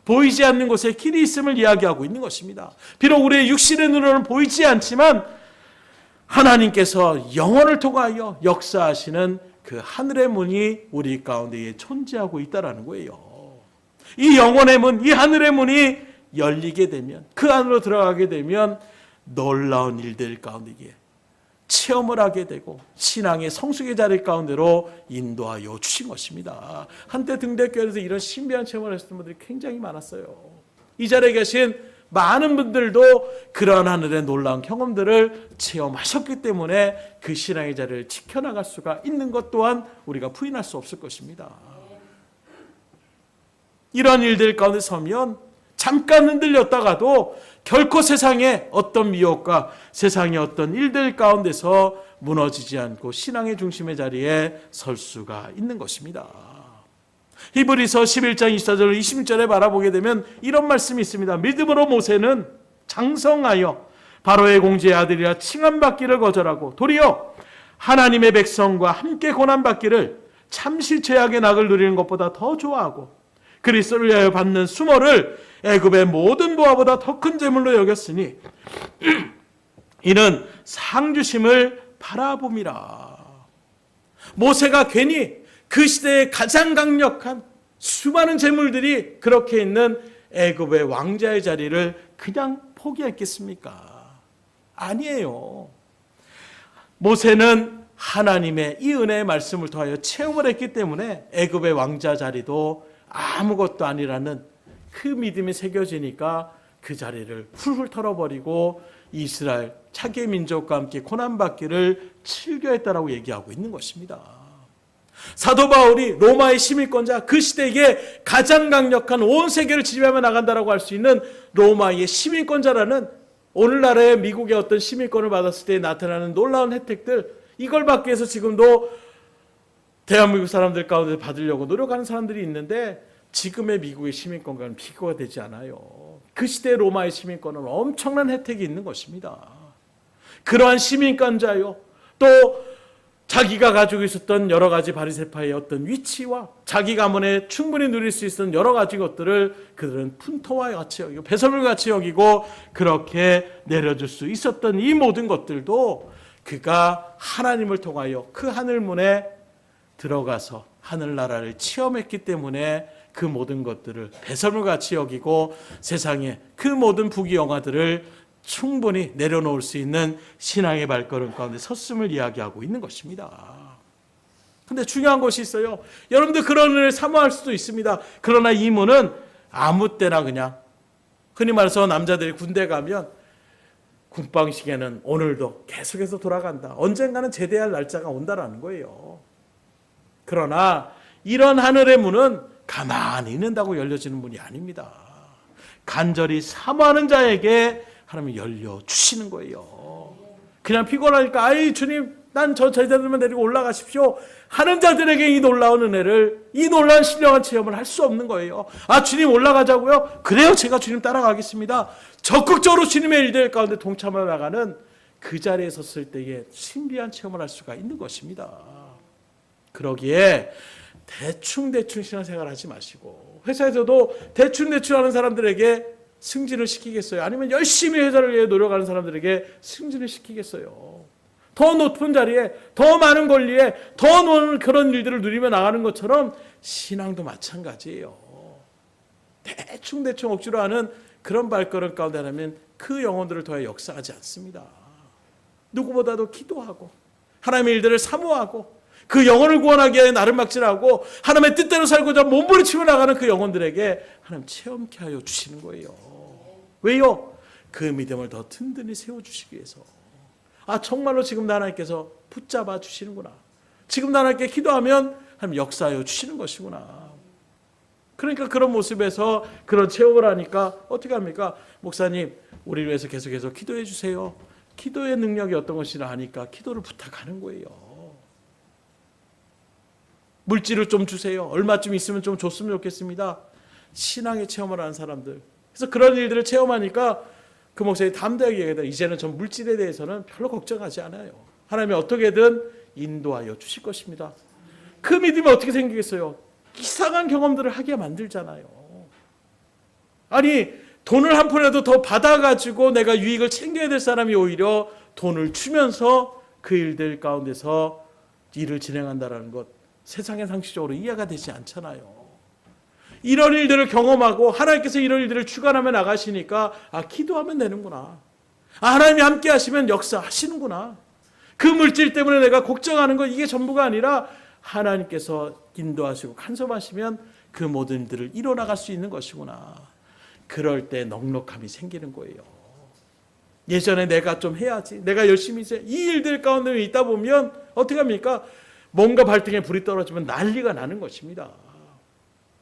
보이지 않는 곳에 길이 있음을 이야기하고 있는 것입니다. 비록 우리의 육신의 눈으로는 보이지 않지만 하나님께서 영혼을 통하여 역사하시는 그 하늘의 문이 우리 가운데에 존재하고 있다는 거예요. 이 영혼의 문, 이 하늘의 문이 열리게 되면, 그 안으로 들어가게 되면 놀라운 일들 가운데에 체험을 하게 되고 신앙의 성숙의 자리 가운데로 인도하여 주신 것입니다. 한때 등대교회에서 이런 신비한 체험을 하셨던 분들이 굉장히 많았어요. 이 자리에 계신 많은 분들도 그러한 하늘의 놀라운 경험들을 체험하셨기 때문에 그 신앙의 자리를 지켜나갈 수가 있는 것 또한 우리가 부인할 수 없을 것입니다. 이런 일들 가운데 서면 잠깐 흔들렸다가도 결코 세상의 어떤 미혹과 세상의 어떤 일들 가운데서 무너지지 않고 신앙의 중심의 자리에 설 수가 있는 것입니다. 히브리서 11장 24절 26절에 바라보게 되면 이런 말씀이 있습니다. 믿음으로 모세는 장성하여 바로의 공주의 아들이라 칭함받기를 거절하고 도리어 하나님의 백성과 함께 고난받기를 잠시 죄악의 낙을 누리는 것보다 더 좋아하고 그리스도를 위하여 받는 수모를 애굽의 모든 보화보다 더 큰 재물로 여겼으니 이는 상주심을 바라봄이라. 모세가 괜히 그 시대의 가장 강력한 수많은 재물들이 그렇게 있는 애굽의 왕자의 자리를 그냥 포기했겠습니까? 아니에요. 모세는 하나님의 이 은혜의 말씀을 통하여 체험을 했기 때문에 애굽의 왕자 자리도 아무것도 아니라는 그 믿음이 새겨지니까 그 자리를 훌훌 털어버리고 이스라엘 자기의 민족과 함께 고난받기를 즐겨했다라고 얘기하고 있는 것입니다. 사도 바울이 로마의 시민권자, 그 시대에 가장 강력한 온 세계를 지배하며 나간다라고 할 수 있는 로마의 시민권자라는 오늘날의 미국의 어떤 시민권을 받았을 때 나타나는 놀라운 혜택들, 이걸 받기 위해서 지금도 대한민국 사람들 가운데 받으려고 노력하는 사람들이 있는데 지금의 미국의 시민권과는 비교가 되지 않아요. 그 시대 로마의 시민권은 엄청난 혜택이 있는 것입니다. 그러한 시민권자요, 또 자기가 가지고 있었던 여러 가지 바리새파의 어떤 위치와 자기 가문에 충분히 누릴 수 있었던 여러 가지 것들을 그들은 푼토와 같이 여기고 배설물 같이 여기고 그렇게 내려줄 수 있었던 이 모든 것들도 그가 하나님을 통하여 그 하늘문에 들어가서 하늘나라를 체험했기 때문에 그 모든 것들을 배설물같이 여기고 세상의 그 모든 부귀영화들을 충분히 내려놓을 수 있는 신앙의 발걸음 가운데 섰음을 이야기하고 있는 것입니다. 그런데 중요한 것이 있어요. 여러분들 그런 은혜를 사모할 수도 있습니다. 그러나 이 문은 아무 때나 그냥 흔히 말해서 남자들이 군대 가면 군방식에는 오늘도 계속해서 돌아간다. 언젠가는 제대할 날짜가 온다라는 거예요. 그러나 이런 하늘의 문은 가만히 있는다고 열려지는 문이 아닙니다. 간절히 사모하는 자에게 하나님이 열려주시는 거예요. 그냥 피곤하니까 아이 주님 난 저 제자들만 데리고 올라가십시오 하는 자들에게 이 놀라운 은혜를, 이 놀라운 신령한 체험을 할 수 없는 거예요. 아 주님 올라가자고요? 그래요, 제가 주님 따라가겠습니다. 적극적으로 주님의 일들 가운데 동참해 나가는 그 자리에 섰을 때에 신비한 체험을 할 수가 있는 것입니다. 그러기에 대충 신앙생활 하지 마시고 회사에서도 대충 하는 사람들에게 승진을 시키겠어요? 아니면 열심히 회사를 위해 노력하는 사람들에게 승진을 시키겠어요? 더 높은 자리에, 더 많은 권리에, 더 높은 그런 일들을 누리며 나가는 것처럼 신앙도 마찬가지예요. 대충 억지로 하는 그런 발걸음 가운데 하면 그 영혼들을 더해 역사하지 않습니다. 누구보다도 기도하고 하나님의 일들을 사모하고 그 영혼을 구원하기 위해 나를 막질하고 하나님의 뜻대로 살고자 몸부림치며 나가는 그 영혼들에게 하나님 체험케 하여 주시는 거예요. 왜요? 그 믿음을 더 든든히 세워주시기 위해서. 아 정말로 지금 하나님께서 붙잡아 주시는구나. 지금 하나님께 기도하면 하나님 역사하여 주시는 것이구나. 그러니까 그런 모습에서 그런 체험을 하니까 어떻게 합니까? 목사님 우리를 위해서 계속해서 기도해 주세요. 기도의 능력이 어떤 것이라 하니까 기도를 부탁하는 거예요. 물질을 좀 주세요. 얼마쯤 있으면 좀 줬으면 좋겠습니다. 신앙의 체험을 하는 사람들. 그래서 그런 일들을 체험하니까 그 목사님이 담대하게 얘기하다. 이제는 전 물질에 대해서는 별로 걱정하지 않아요. 하나님이 어떻게든 인도하여 주실 것입니다. 그 믿음이 어떻게 생기겠어요? 이상한 경험들을 하게 만들잖아요. 아니 돈을 한 푼이라도 더 받아가지고 내가 유익을 챙겨야 될 사람이 오히려 돈을 주면서 그 일들 가운데서 일을 진행한다는 것, 세상의 상식적으로 이해가 되지 않잖아요. 이런 일들을 경험하고 하나님께서 이런 일들을 주관하며 나가시니까 아 기도하면 되는구나. 아 하나님이 함께 하시면 역사하시는구나. 그 물질 때문에 내가 걱정하는 거 이게 전부가 아니라 하나님께서 인도하시고 간섭하시면 그 모든 일들을 이뤄나갈 수 있는 것이구나. 그럴 때 넉넉함이 생기는 거예요. 예전에 내가 좀 해야지, 내가 열심히 해야지, 이 일들 가운데 있다 보면 어떻게 합니까? 뭔가 발등에 불이 떨어지면 난리가 나는 것입니다.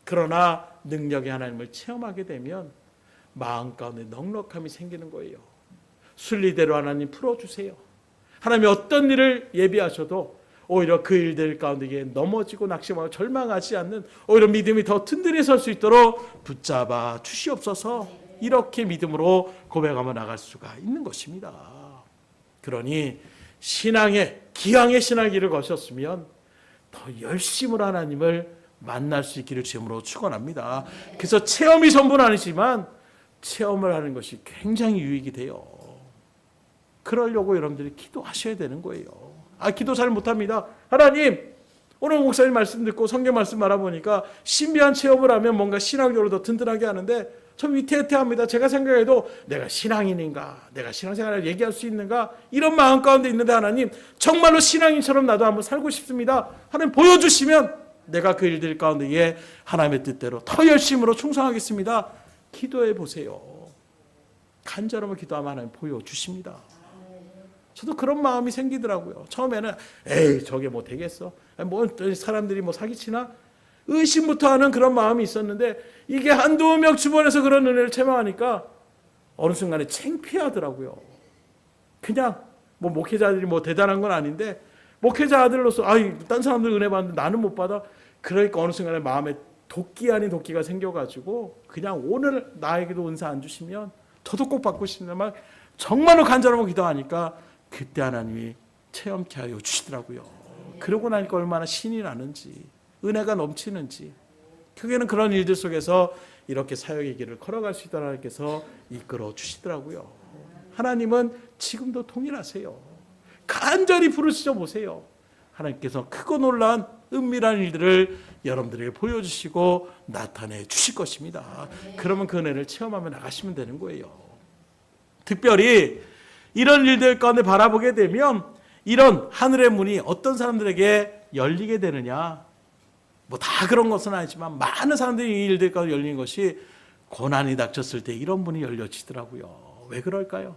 그러나 능력의 하나님을 체험하게 되면 마음 가운데 넉넉함이 생기는 거예요. 순리대로 하나님 풀어주세요. 하나님이 어떤 일을 예비하셔도 오히려 그 일들 가운데 넘어지고 낙심하고 절망하지 않는, 오히려 믿음이 더 든든히 설 수 있도록 붙잡아 주시옵소서. 이렇게 믿음으로 고백하며 나갈 수가 있는 것입니다. 그러니 신앙의 기왕의 신앙의 길을 거셨으면 더 열심으로 하나님을 만날 수 있기를 주님으로 축원합니다. 그래서 체험이 전부는 아니지만 체험을 하는 것이 굉장히 유익이 돼요. 그러려고 여러분들이 기도하셔야 되는 거예요. 기도 잘 못합니다. 하나님, 오늘 목사님 말씀 듣고 성경 말씀 알아보니까 신비한 체험을 하면 뭔가 신앙적으로 더 든든하게 하는데 참 위태위태합니다. 제가 생각해도 내가 신앙인인가, 내가 신앙생활을 얘기할 수 있는가, 이런 마음 가운데 있는데 하나님, 정말로 신앙인처럼 나도 한번 살고 싶습니다. 하나님 보여주시면 내가 그 일들 가운데에 하나님의 뜻대로 더 열심으로 충성하겠습니다. 기도해 보세요. 간절함을 기도하면 하나님 보여주십니다. 저도 그런 마음이 생기더라고요. 처음에는 에이 저게 뭐 되겠어? 뭐 사람들이 뭐 사기치나? 의심부터 하는 그런 마음이 있었는데 이게 한두 명 주변에서 그런 은혜를 체험하니까 어느 순간에 창피하더라고요. 그냥 뭐 목회자들이 뭐 대단한 건 아닌데 목회자 아들로서 딴 사람들 은혜 받는데 나는 못 받아. 그러니까 어느 순간에 마음에 도끼 아닌 도끼가 생겨가지고 그냥 오늘 나에게도 은사 안 주시면 저도 꼭 받고 싶지만 정말로 간절하고 기도하니까 그때 하나님이 체험케 하여 주시더라고요. 그러고 나니까 얼마나 신이 나는지, 은혜가 넘치는지, 크게는 그런 일들 속에서 이렇게 사역의 길을 걸어갈 수 있도록 하나님께서 이끌어 주시더라고요. 하나님은 지금도 동일하세요. 간절히 부르시죠 보세요. 하나님께서 크고 놀라운 은밀한 일들을 여러분들에게 보여주시고 나타내 주실 것입니다. 그러면 그 은혜를 체험하며 나가시면 되는 거예요. 특별히 이런 일들 가운데 바라보게 되면 이런 하늘의 문이 어떤 사람들에게 열리게 되느냐, 뭐 다 그런 것은 아니지만 많은 사람들이 이 일들 가운데 열리는 것이 고난이 닥쳤을 때 이런 문이 열려지더라고요. 왜 그럴까요?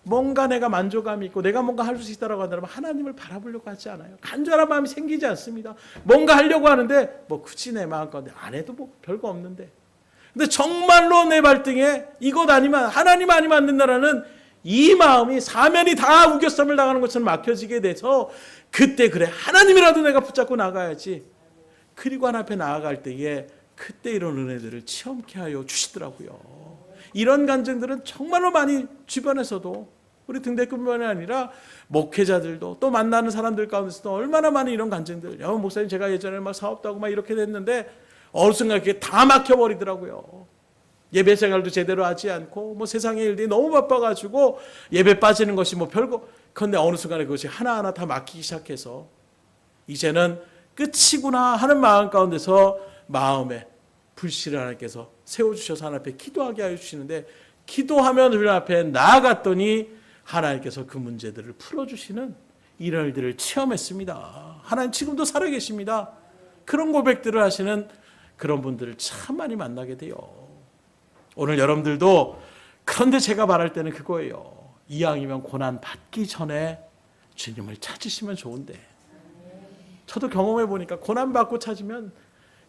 뭔가 내가 만족감이 있고 내가 뭔가 할 수 있다라고 한다면 하나님을 바라보려고 하지 않아요. 간절한 마음이 생기지 않습니다. 뭔가 하려고 하는데 뭐 굳이 내 마음 가운데 안 해도 뭐 별거 없는데, 근데 정말로 내 발등에 이것 아니면 하나님 아니면 안 된다라는 이 마음이 사면이 다 우겨쌈을 당하는 것처럼 막혀지게 돼서 그때 그래 하나님이라도 내가 붙잡고 나가야지. 그리고 하나님 앞에 나아갈 때에 그때 이런 은혜들을 체험케 하여 주시더라고요. 이런 간증들은 정말로 많이 주변에서도 우리 등대급만이 아니라 목회자들도 또 만나는 사람들 가운데서도 얼마나 많은 이런 간증들. 목사님 제가 예전에 막 사업도 하고 막 이렇게 됐는데 어느 순간 그게 다 막혀버리더라고요. 예배 생활도 제대로 하지 않고 뭐 세상의 일들이 너무 바빠가지고 예배 빠지는 것이 뭐 별거. 그런데 어느 순간에 그것이 하나하나 다 막히기 시작해서 이제는 끝이구나 하는 마음 가운데서 마음에 불씨를 하나님께서 세워주셔서 하나님 앞에 기도하게 하여 주시는데, 기도하면 하나님 앞에 나아갔더니 하나님께서 그 문제들을 풀어주시는 이런 일들을 체험했습니다. 하나님 지금도 살아계십니다. 그런 고백들을 하시는 그런 분들을 참 많이 만나게 돼요. 오늘 여러분들도, 그런데 제가 말할 때는 그거예요. 이왕이면 고난 받기 전에 주님을 찾으시면 좋은데, 저도 경험해 보니까 고난 받고 찾으면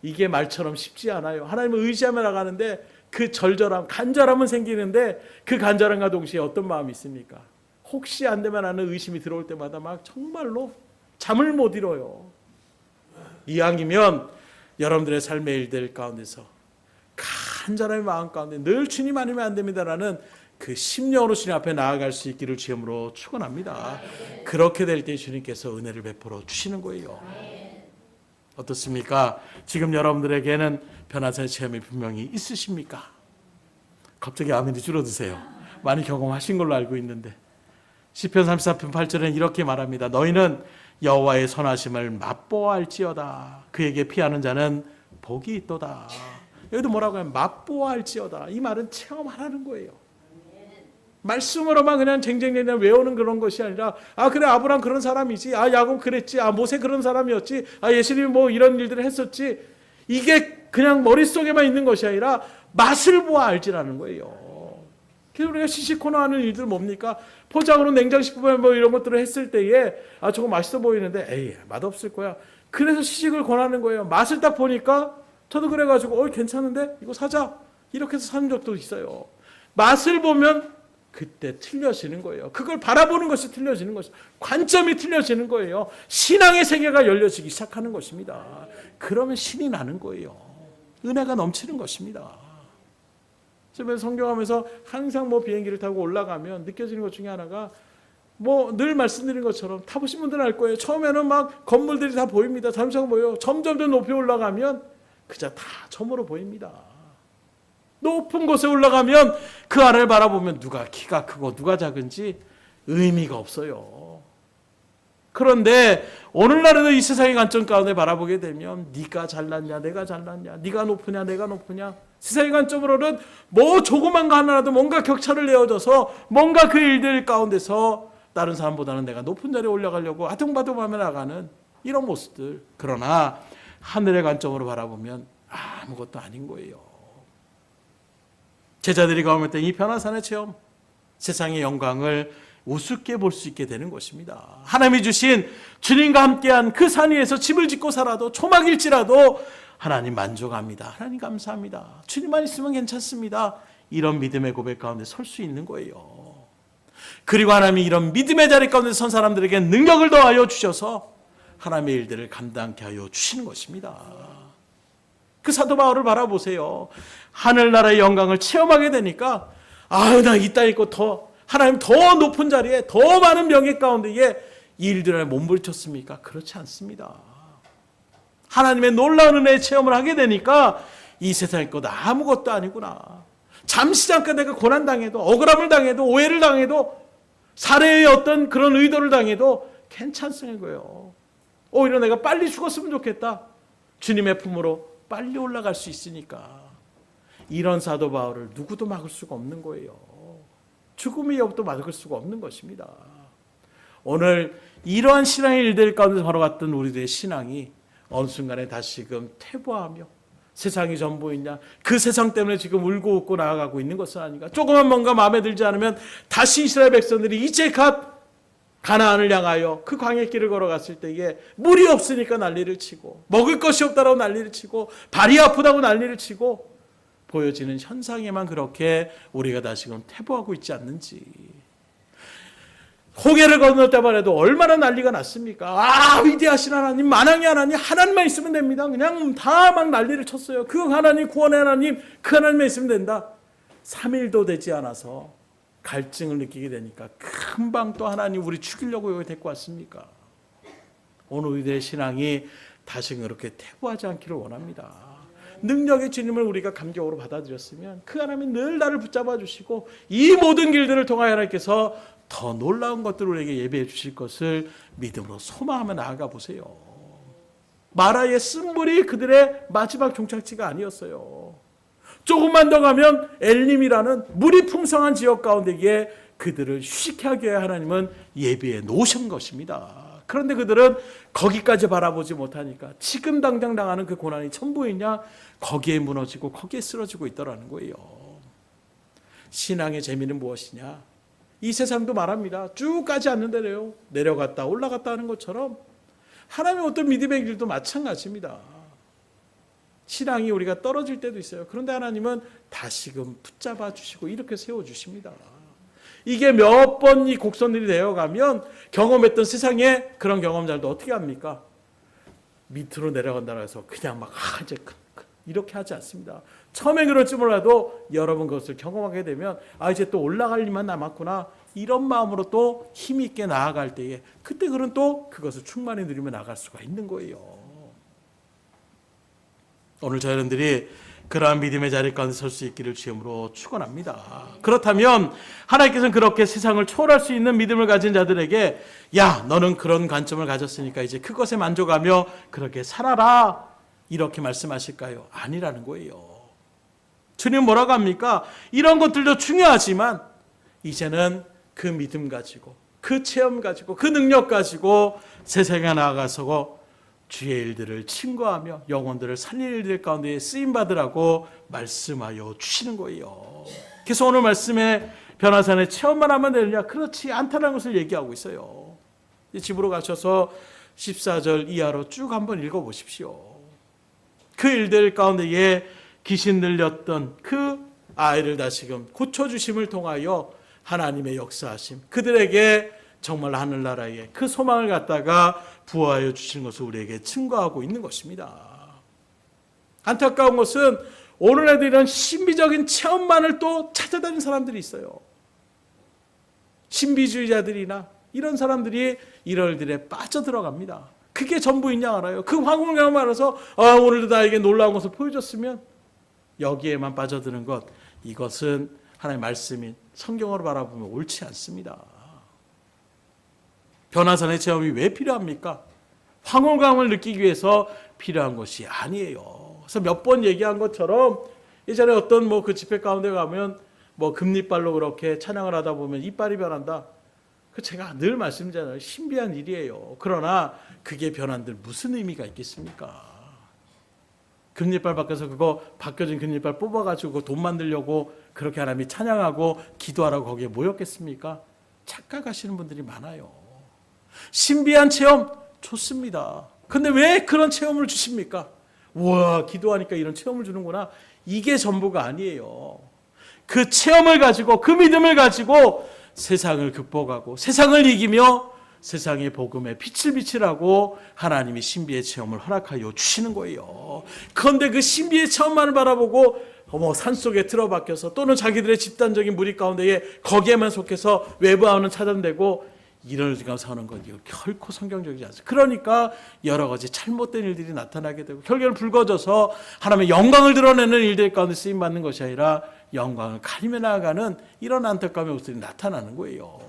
이게 말처럼 쉽지 않아요. 하나님을 의지하며 나가는데 그 절절함, 간절함은 생기는데 그 간절함과 동시에 어떤 마음이 있습니까? 혹시 안 되면 하는 의심이 들어올 때마다 막 정말로 잠을 못 이뤄요. 이왕이면 여러분들의 삶의 일들 가운데서 간절함의 마음 가운데 늘 주님 아니면 안 됩니다라는 그 심령으로 주님 앞에 나아갈 수 있기를 주님으로 축원합니다. 그렇게 될 때 주님께서 은혜를 베풀어 주시는 거예요. 어떻습니까? 지금 여러분들에게는 변화사의 체험이 분명히 있으십니까? 갑자기 아멘이 줄어드세요. 많이 경험하신 걸로 알고 있는데 시편 34편 8절에는 이렇게 말합니다. 너희는 여호와의 선하심을 맛보아할지어다. 그에게 피하는 자는 복이 있도다. 여기도 뭐라고 하면 맛보아할지어다. 이 말은 체험하라는 거예요. 말씀으로만 그냥 쟁쟁쟁쟁 외우는 그런 것이 아니라 그래 아브라함 그런 사람이지, 야곱 그랬지, 모세 그런 사람이었지, 예수님이 뭐 이런 일들을 했었지, 이게 그냥 머릿속에만 있는 것이 아니라 맛을 보아 알지라는 거예요. 그래서 우리가 시시코너 하는 일들 뭡니까? 포장으로 냉장식품에 뭐 이런 것들을 했을 때에 저거 맛있어 보이는데 에이 맛없을 거야. 그래서 시식을 권하는 거예요. 맛을 딱 보니까 저도 그래가지고 괜찮은데 이거 사자 이렇게 해서 사는 적도 있어요. 맛을 보면 그때 틀려지는 거예요. 그걸 바라보는 것이 틀려지는 것이죠. 관점이 틀려지는 거예요. 신앙의 세계가 열려지기 시작하는 것입니다. 그러면 신이 나는 거예요. 은혜가 넘치는 것입니다. 제가 성경하면서 항상 비행기를 타고 올라가면 느껴지는 것 중에 하나가 늘 말씀드린 것처럼 타보신 분들은 알 거예요. 처음에는 막 건물들이 다 보입니다. 잠시만 보여요. 점점 더 높이 올라가면 그저 다 점으로 보입니다. 높은 곳에 올라가면 그 아래를 바라보면 누가 키가 크고 누가 작은지 의미가 없어요. 그런데 오늘날에도 이 세상의 관점 가운데 바라보게 되면 네가 잘났냐 내가 잘났냐, 네가 높으냐 내가 높으냐, 세상의 관점으로는 조그만 거 하나라도 뭔가 격차를 내어줘서 뭔가 그 일들 가운데서 다른 사람보다는 내가 높은 자리에 올라가려고 아둥바둥하며 나가는 이런 모습들. 그러나 하늘의 관점으로 바라보면 아무것도 아닌 거예요. 제자들이 가면 이 변화산의 체험, 세상의 영광을 우습게 볼 수 있게 되는 것입니다. 하나님이 주신 주님과 함께한 그 산 위에서 집을 짓고 살아도 초막일지라도 하나님 만족합니다. 하나님 감사합니다. 주님만 있으면 괜찮습니다. 이런 믿음의 고백 가운데 설 수 있는 거예요. 그리고 하나님이 이런 믿음의 자리 가운데 선 사람들에게 능력을 더하여 주셔서 하나님의 일들을 감당케 하여 주시는 것입니다. 그 사도 바울을 바라보세요. 하늘나라의 영광을 체험하게 되니까 나 이따 있고 하나님 더 높은 자리에 더 많은 명예 가운데에 이 일들을 몸부림쳤습니까? 그렇지 않습니다. 하나님의 놀라운 은혜의 체험을 하게 되니까 이 세상의 것 아무것도 아니구나. 잠시 잠깐 내가 고난당해도, 억울함을 당해도, 오해를 당해도, 살해의 어떤 그런 의도를 당해도 괜찮습니다 거예요. 오히려 내가 빨리 죽었으면 좋겠다. 주님의 품으로 빨리 올라갈 수 있으니까. 이런 사도 바울을 누구도 막을 수가 없는 거예요. 죽음의 역도 막을 수가 없는 것입니다. 오늘 이러한 신앙의 일들 가운데 걸어갔던 우리들의 신앙이 어느 순간에 다시금 퇴보하며 세상이 전부이냐, 그 세상 때문에 지금 울고 웃고 나아가고 있는 것은 아닌가. 조금만 뭔가 마음에 들지 않으면 다시 이스라엘 백성들이 이제 갓 가나안을 향하여 그 광야길을 걸어갔을 때에 물이 없으니까 난리를 치고, 먹을 것이 없다라고 난리를 치고, 발이 아프다고 난리를 치고, 보여지는 현상에만 그렇게 우리가 다시금 퇴보하고 있지 않는지. 홍해를 건널 때만 해도 얼마나 난리가 났습니까? 위대하신 하나님, 만왕의 하나님, 하나님만 있으면 됩니다. 그냥 다 막 난리를 쳤어요. 그 하나님, 구원의 하나님, 그 하나님만 있으면 된다. 3일도 되지 않아서 갈증을 느끼게 되니까 금방 또 하나님 우리 죽이려고 여기 데리고 왔습니까? 오늘 우리의 신앙이 다시 그렇게 퇴보하지 않기를 원합니다. 능력의 주님을 우리가 감격으로 받아들였으면 그 하나님이 늘 나를 붙잡아 주시고 이 모든 길들을 통하여 하나님께서 더 놀라운 것들을 우리에게 예배해 주실 것을 믿음으로 소망하며 나아가 보세요. 마라의 쓴물이 그들의 마지막 종착지가 아니었어요. 조금만 더 가면 엘림이라는 물이 풍성한 지역 가운데에 그들을 휴식하게 하게 하나님은 예비해 놓으신 것입니다. 그런데 그들은 거기까지 바라보지 못하니까 지금 당장 당하는 그 고난이 전부이냐, 거기에 무너지고 거기에 쓰러지고 있더라는 거예요. 신앙의 재미는 무엇이냐? 이 세상도 말합니다. 쭉 가지 않는 데래요. 내려갔다 올라갔다 하는 것처럼 하나님의 어떤 믿음의 길도 마찬가지입니다. 신앙이 우리가 떨어질 때도 있어요. 그런데 하나님은 다시금 붙잡아 주시고 이렇게 세워주십니다. 이게 몇 번 이 곡선들이 되어가면 경험했던 세상의 그런 경험자들도 어떻게 합니까? 밑으로 내려간다고 해서 그냥 막 이제 이렇게 하지 않습니다. 처음에 그럴지 몰라도 여러분 그것을 경험하게 되면 이제 또 올라갈 일만 남았구나, 이런 마음으로 또 힘 있게 나아갈 때에 그때 그는 또 그것을 충만히 누리며 나갈 수가 있는 거예요. 오늘 저희들이 그러한 믿음의 자리 가운데 설 수 있기를 주님으로 축원합니다. 그렇다면 하나님께서는 그렇게 세상을 초월할 수 있는 믿음을 가진 자들에게 야, 너는 그런 관점을 가졌으니까 이제 그것에 만족하며 그렇게 살아라, 이렇게 말씀하실까요? 아니라는 거예요. 주님 뭐라고 합니까? 이런 것들도 중요하지만 이제는 그 믿음 가지고 그 체험 가지고 그 능력 가지고 세상에 나아가서 주의 일들을 친구하며 영혼들을 살릴 일들 가운데 쓰임받으라고 말씀하여 주시는 거예요. 그래서 오늘 말씀에 변화산의 체험만 하면 되느냐? 그렇지 않다는 것을 얘기하고 있어요. 집으로 가셔서 14절 이하로 쭉 한번 읽어보십시오. 그 일들 가운데에 귀신 들렸던 그 아이를 다시금 고쳐주심을 통하여 하나님의 역사하심, 그들에게 정말 하늘나라의 그 소망을 갖다가 부어하여 주신 것을 우리에게 증거하고 있는 것입니다. 안타까운 것은 오늘 애들 이런 신비적인 체험만을 또 찾아다니는 사람들이 있어요. 신비주의자들이나 이런 사람들이 이런 일들에 빠져들어갑니다. 그게 전부인 양 알아요. 그 황홀한 경험을 알아서 오늘도 나에게 놀라운 것을 보여줬으면 여기에만 빠져드는 것, 이것은 하나님의 말씀인 성경으로 바라보면 옳지 않습니다. 변화산의 체험이 왜 필요합니까? 황홀감을 느끼기 위해서 필요한 것이 아니에요. 그래서 몇 번 얘기한 것처럼 예전에 어떤 그 집회 가운데 가면 금리빨로 그렇게 찬양을 하다 보면 이빨이 변한다. 그 제가 늘 말씀드리잖아요. 신비한 일이에요. 그러나 그게 변한들 무슨 의미가 있겠습니까? 금리빨 바뀌어서 그거 바뀌어진 금리빨 뽑아가지고 돈 만들려고 그렇게 하나님이 찬양하고 기도하라고 거기에 모였겠습니까? 착각하시는 분들이 많아요. 신비한 체험 좋습니다. 근데 왜 그런 체험을 주십니까? 와, 기도하니까 이런 체험을 주는구나. 이게 전부가 아니에요. 그 체험을 가지고 그 믿음을 가지고 세상을 극복하고 세상을 이기며 세상의 복음에 빛을 비치라고 하나님이 신비의 체험을 허락하여 주시는 거예요. 그런데 그 신비의 체험만을 바라보고 산속에 틀어박혀서 또는 자기들의 집단적인 무리 가운데에 거기에만 속해서 외부와는 차단되고 이런 생각을 사는 건 이거 결코 성경적이지 않습니다. 그러니까 여러 가지 잘못된 일들이 나타나게 되고 결국에는 붉어져서 하나님의 영광을 드러내는 일들 가운데 쓰임받는 것이 아니라 영광을 가리며 나아가는 이런 안타까움의 모습이 나타나는 거예요.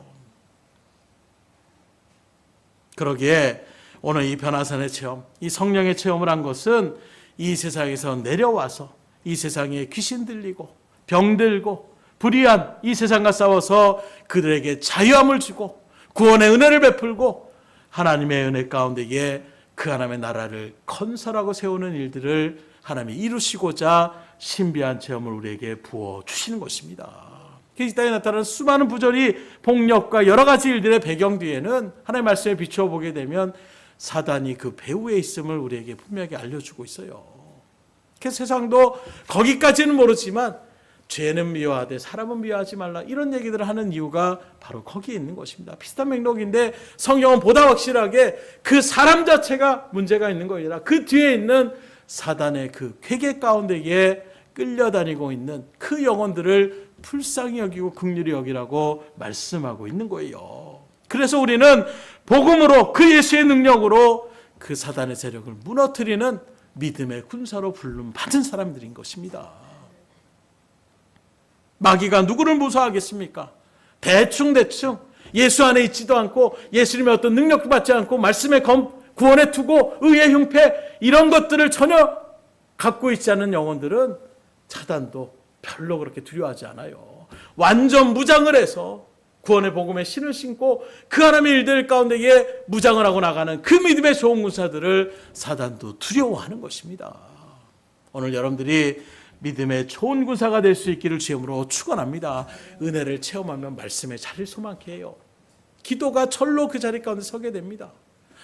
그러기에 오늘 이 변화산의 체험, 이 성령의 체험을 한 것은 이 세상에서 내려와서 이 세상에 귀신 들리고 병들고 불의한 이 세상과 싸워서 그들에게 자유함을 주고 구원의 은혜를 베풀고 하나님의 은혜 가운데에 그 하나님의 나라를 건설하고 세우는 일들을 하나님이 이루시고자 신비한 체험을 우리에게 부어주시는 것입니다. 이 땅에 나타나는 수많은 부조리, 폭력과 여러 가지 일들의 배경 뒤에는 하나님의 말씀에 비추어 보게 되면 사단이 그 배후에 있음을 우리에게 분명히 알려주고 있어요. 그래서 세상도 거기까지는 모르지만 죄는 미워하되 사람은 미워하지 말라, 이런 얘기들을 하는 이유가 바로 거기에 있는 것입니다. 비슷한 맥락인데 성경은 보다 확실하게 그 사람 자체가 문제가 있는 것이 아니라 그 뒤에 있는 사단의 그 괴계 가운데에 끌려다니고 있는 그 영혼들을 불쌍히 여기고 긍휼히 여기라고 말씀하고 있는 거예요. 그래서 우리는 복음으로 그 예수의 능력으로 그 사단의 세력을 무너뜨리는 믿음의 군사로 부름 받은 사람들인 것입니다. 마귀가 누구를 무서워하겠습니까? 대충 예수 안에 있지도 않고 예수님의 어떤 능력도 받지 않고 말씀의 구원의 투고 의의 흉패 이런 것들을 전혀 갖고 있지 않은 영혼들은 사단도 별로 그렇게 두려워하지 않아요. 완전 무장을 해서 구원의 복음에 신을 신고 그 하나님의 일들 가운데에 무장을 하고 나가는 그 믿음의 좋은 군사들을 사단도 두려워하는 것입니다. 오늘 여러분들이 믿음의 좋은 군사가 될 수 있기를 주님으로 축원합니다. 은혜를 체험하면 말씀의 자리를 소망케 해요. 기도가 절로 그 자리 가운데 서게 됩니다.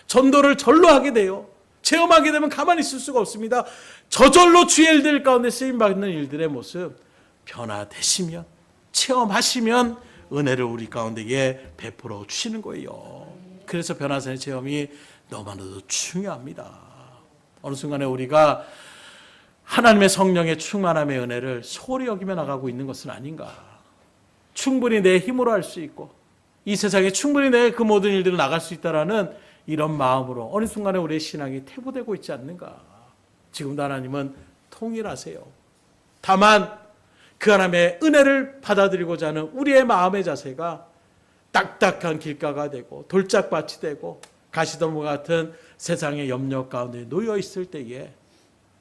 전도를 절로 하게 돼요. 체험하게 되면 가만히 있을 수가 없습니다. 저절로 주의 일들 가운데 쓰임받는 일들의 모습 변화되시면, 체험하시면 은혜를 우리 가운데에 베풀어 주시는 거예요. 그래서 변화산의 체험이 너무나도 중요합니다. 어느 순간에 우리가 하나님의 성령의 충만함의 은혜를 소홀히 여기며 나가고 있는 것은 아닌가. 충분히 내 힘으로 할 수 있고 이 세상에 충분히 내 그 모든 일들을 나갈 수 있다라는 이런 마음으로 어느 순간에 우리의 신앙이 퇴보되고 있지 않는가. 지금도 하나님은 통일하세요. 다만 그 하나님의 은혜를 받아들이고자 하는 우리의 마음의 자세가 딱딱한 길가가 되고 돌짝밭이 되고 가시덤불 같은 세상의 염려 가운데 놓여 있을 때에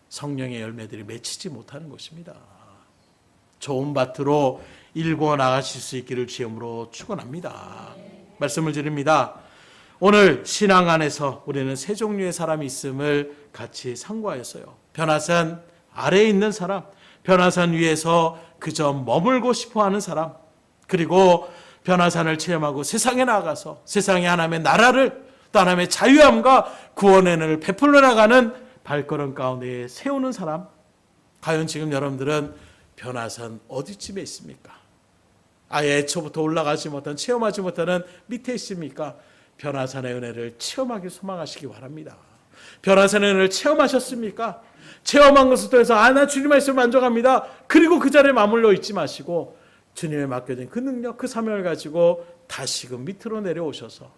성령의 열매들이 맺히지 못하는 것입니다. 좋은 밭으로 일궈 나가실 수 있기를 주님으로 축원합니다. 말씀을 드립니다. 오늘 신앙 안에서 우리는 세 종류의 사람이 있음을 같이 상고하였어요. 변화산 아래에 있는 사람, 변화산 위에서 그저 머물고 싶어하는 사람, 그리고 변화산을 체험하고 세상에 나가서 세상의 하나님의 나라를, 또 하나님의 자유함과 구원의 은혜를 베풀러 나가는 발걸음 가운데 세우는 사람. 과연 지금 여러분들은 변화산 어디쯤에 있습니까? 아예 애초부터 올라가지 못한, 체험하지 못하는 밑에 있습니까? 변화산의 은혜를 체험하기 소망하시기 바랍니다. 변화산의 은혜를 체험하셨습니까? 체험한 것을 통해서 나 주님 말씀 만족합니다. 그리고 그 자리에 머물러 있지 마시고 주님의 맡겨진 그 능력, 그 사명을 가지고 다시금 밑으로 내려오셔서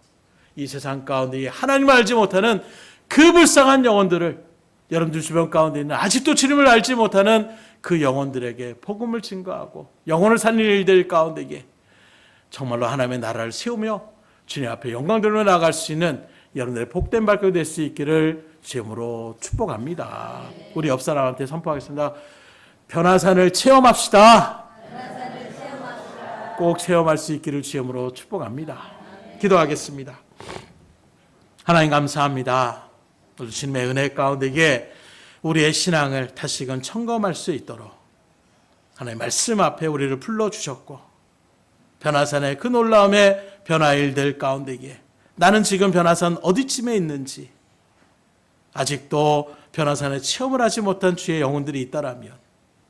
이 세상 가운데 하나님을 알지 못하는 그 불쌍한 영혼들을, 여러분들 주변 가운데 있는 아직도 주님을 알지 못하는 그 영혼들에게 복음을 증거하고 영혼을 살리는 일들 가운데에 정말로 하나님의 나라를 세우며 주님 앞에 영광 돌려 나갈 수 있는 여러분들의 복된 발걸음이 될 수 있기를 주님으로 축복합니다. 우리 옆 사람한테 선포하겠습니다. 변화산을 체험합시다. 꼭 체험할 수 있기를 주님으로 축복합니다. 기도하겠습니다. 하나님 감사합니다. 주님의 은혜 가운데에 우리의 신앙을 다시금 점검할 수 있도록 하나님 말씀 앞에 우리를 불러주셨고, 변화산의 그 놀라움의 변화일들 가운데에 나는 지금 변화산 어디쯤에 있는지, 아직도 변화산에 체험을 하지 못한 주의 영혼들이 있다라면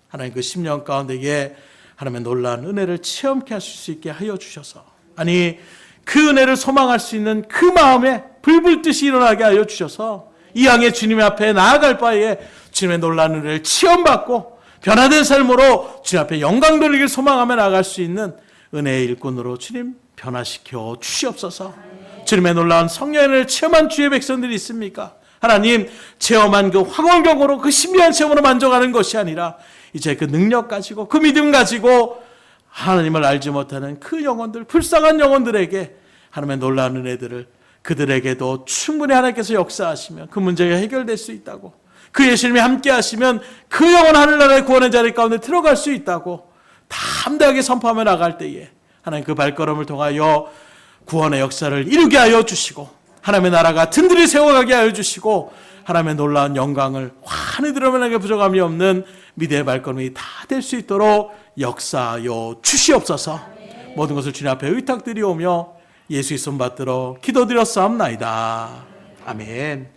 하나님 그 10년 가운데에 하나님의 놀라운 은혜를 체험케 하실 수 있게 하여 주셔서, 아니 그 은혜를 소망할 수 있는 그 마음에 불불듯이 일어나게 하여 주셔서 이 양의 주님 앞에 나아갈 바에 주님의 놀라운 은혜를 체험받고 변화된 삶으로 주님 앞에 영광 돌리기를 소망하며 나아갈 수 있는 은혜의 일꾼으로 주님 변화시켜 주시옵소서. 주님의 놀라운 성령을 체험한 주의 백성들이 있습니까? 하나님, 체험한 그 황홀경으로 그 신비한 체험으로 만족하는 것이 아니라 이제 그 능력 가지고 그 믿음 가지고 하나님을 알지 못하는 그 영혼들, 불쌍한 영혼들에게 하나님의 놀라운 은혜들을 그들에게도 충분히 하나님께서 역사하시면 그 문제가 해결될 수 있다고, 그 예수님이 함께 하시면 그 영혼 하늘나라의 구원의 자리 가운데 들어갈 수 있다고 담대하게 선포하며 나갈 때에 하나님 그 발걸음을 통하여 구원의 역사를 이루게 하여 주시고 하나님의 나라가 든든히 세워가게 하여 주시고 하나님의 놀라운 영광을 환히 드러내게 부족함이 없는 믿음의 발걸음이 다 될 수 있도록 역사하여 주시옵소서. 모든 것을 주님 앞에 의탁드리오며 예수의 손 받들어 기도드렸사옵나이다. 아멘.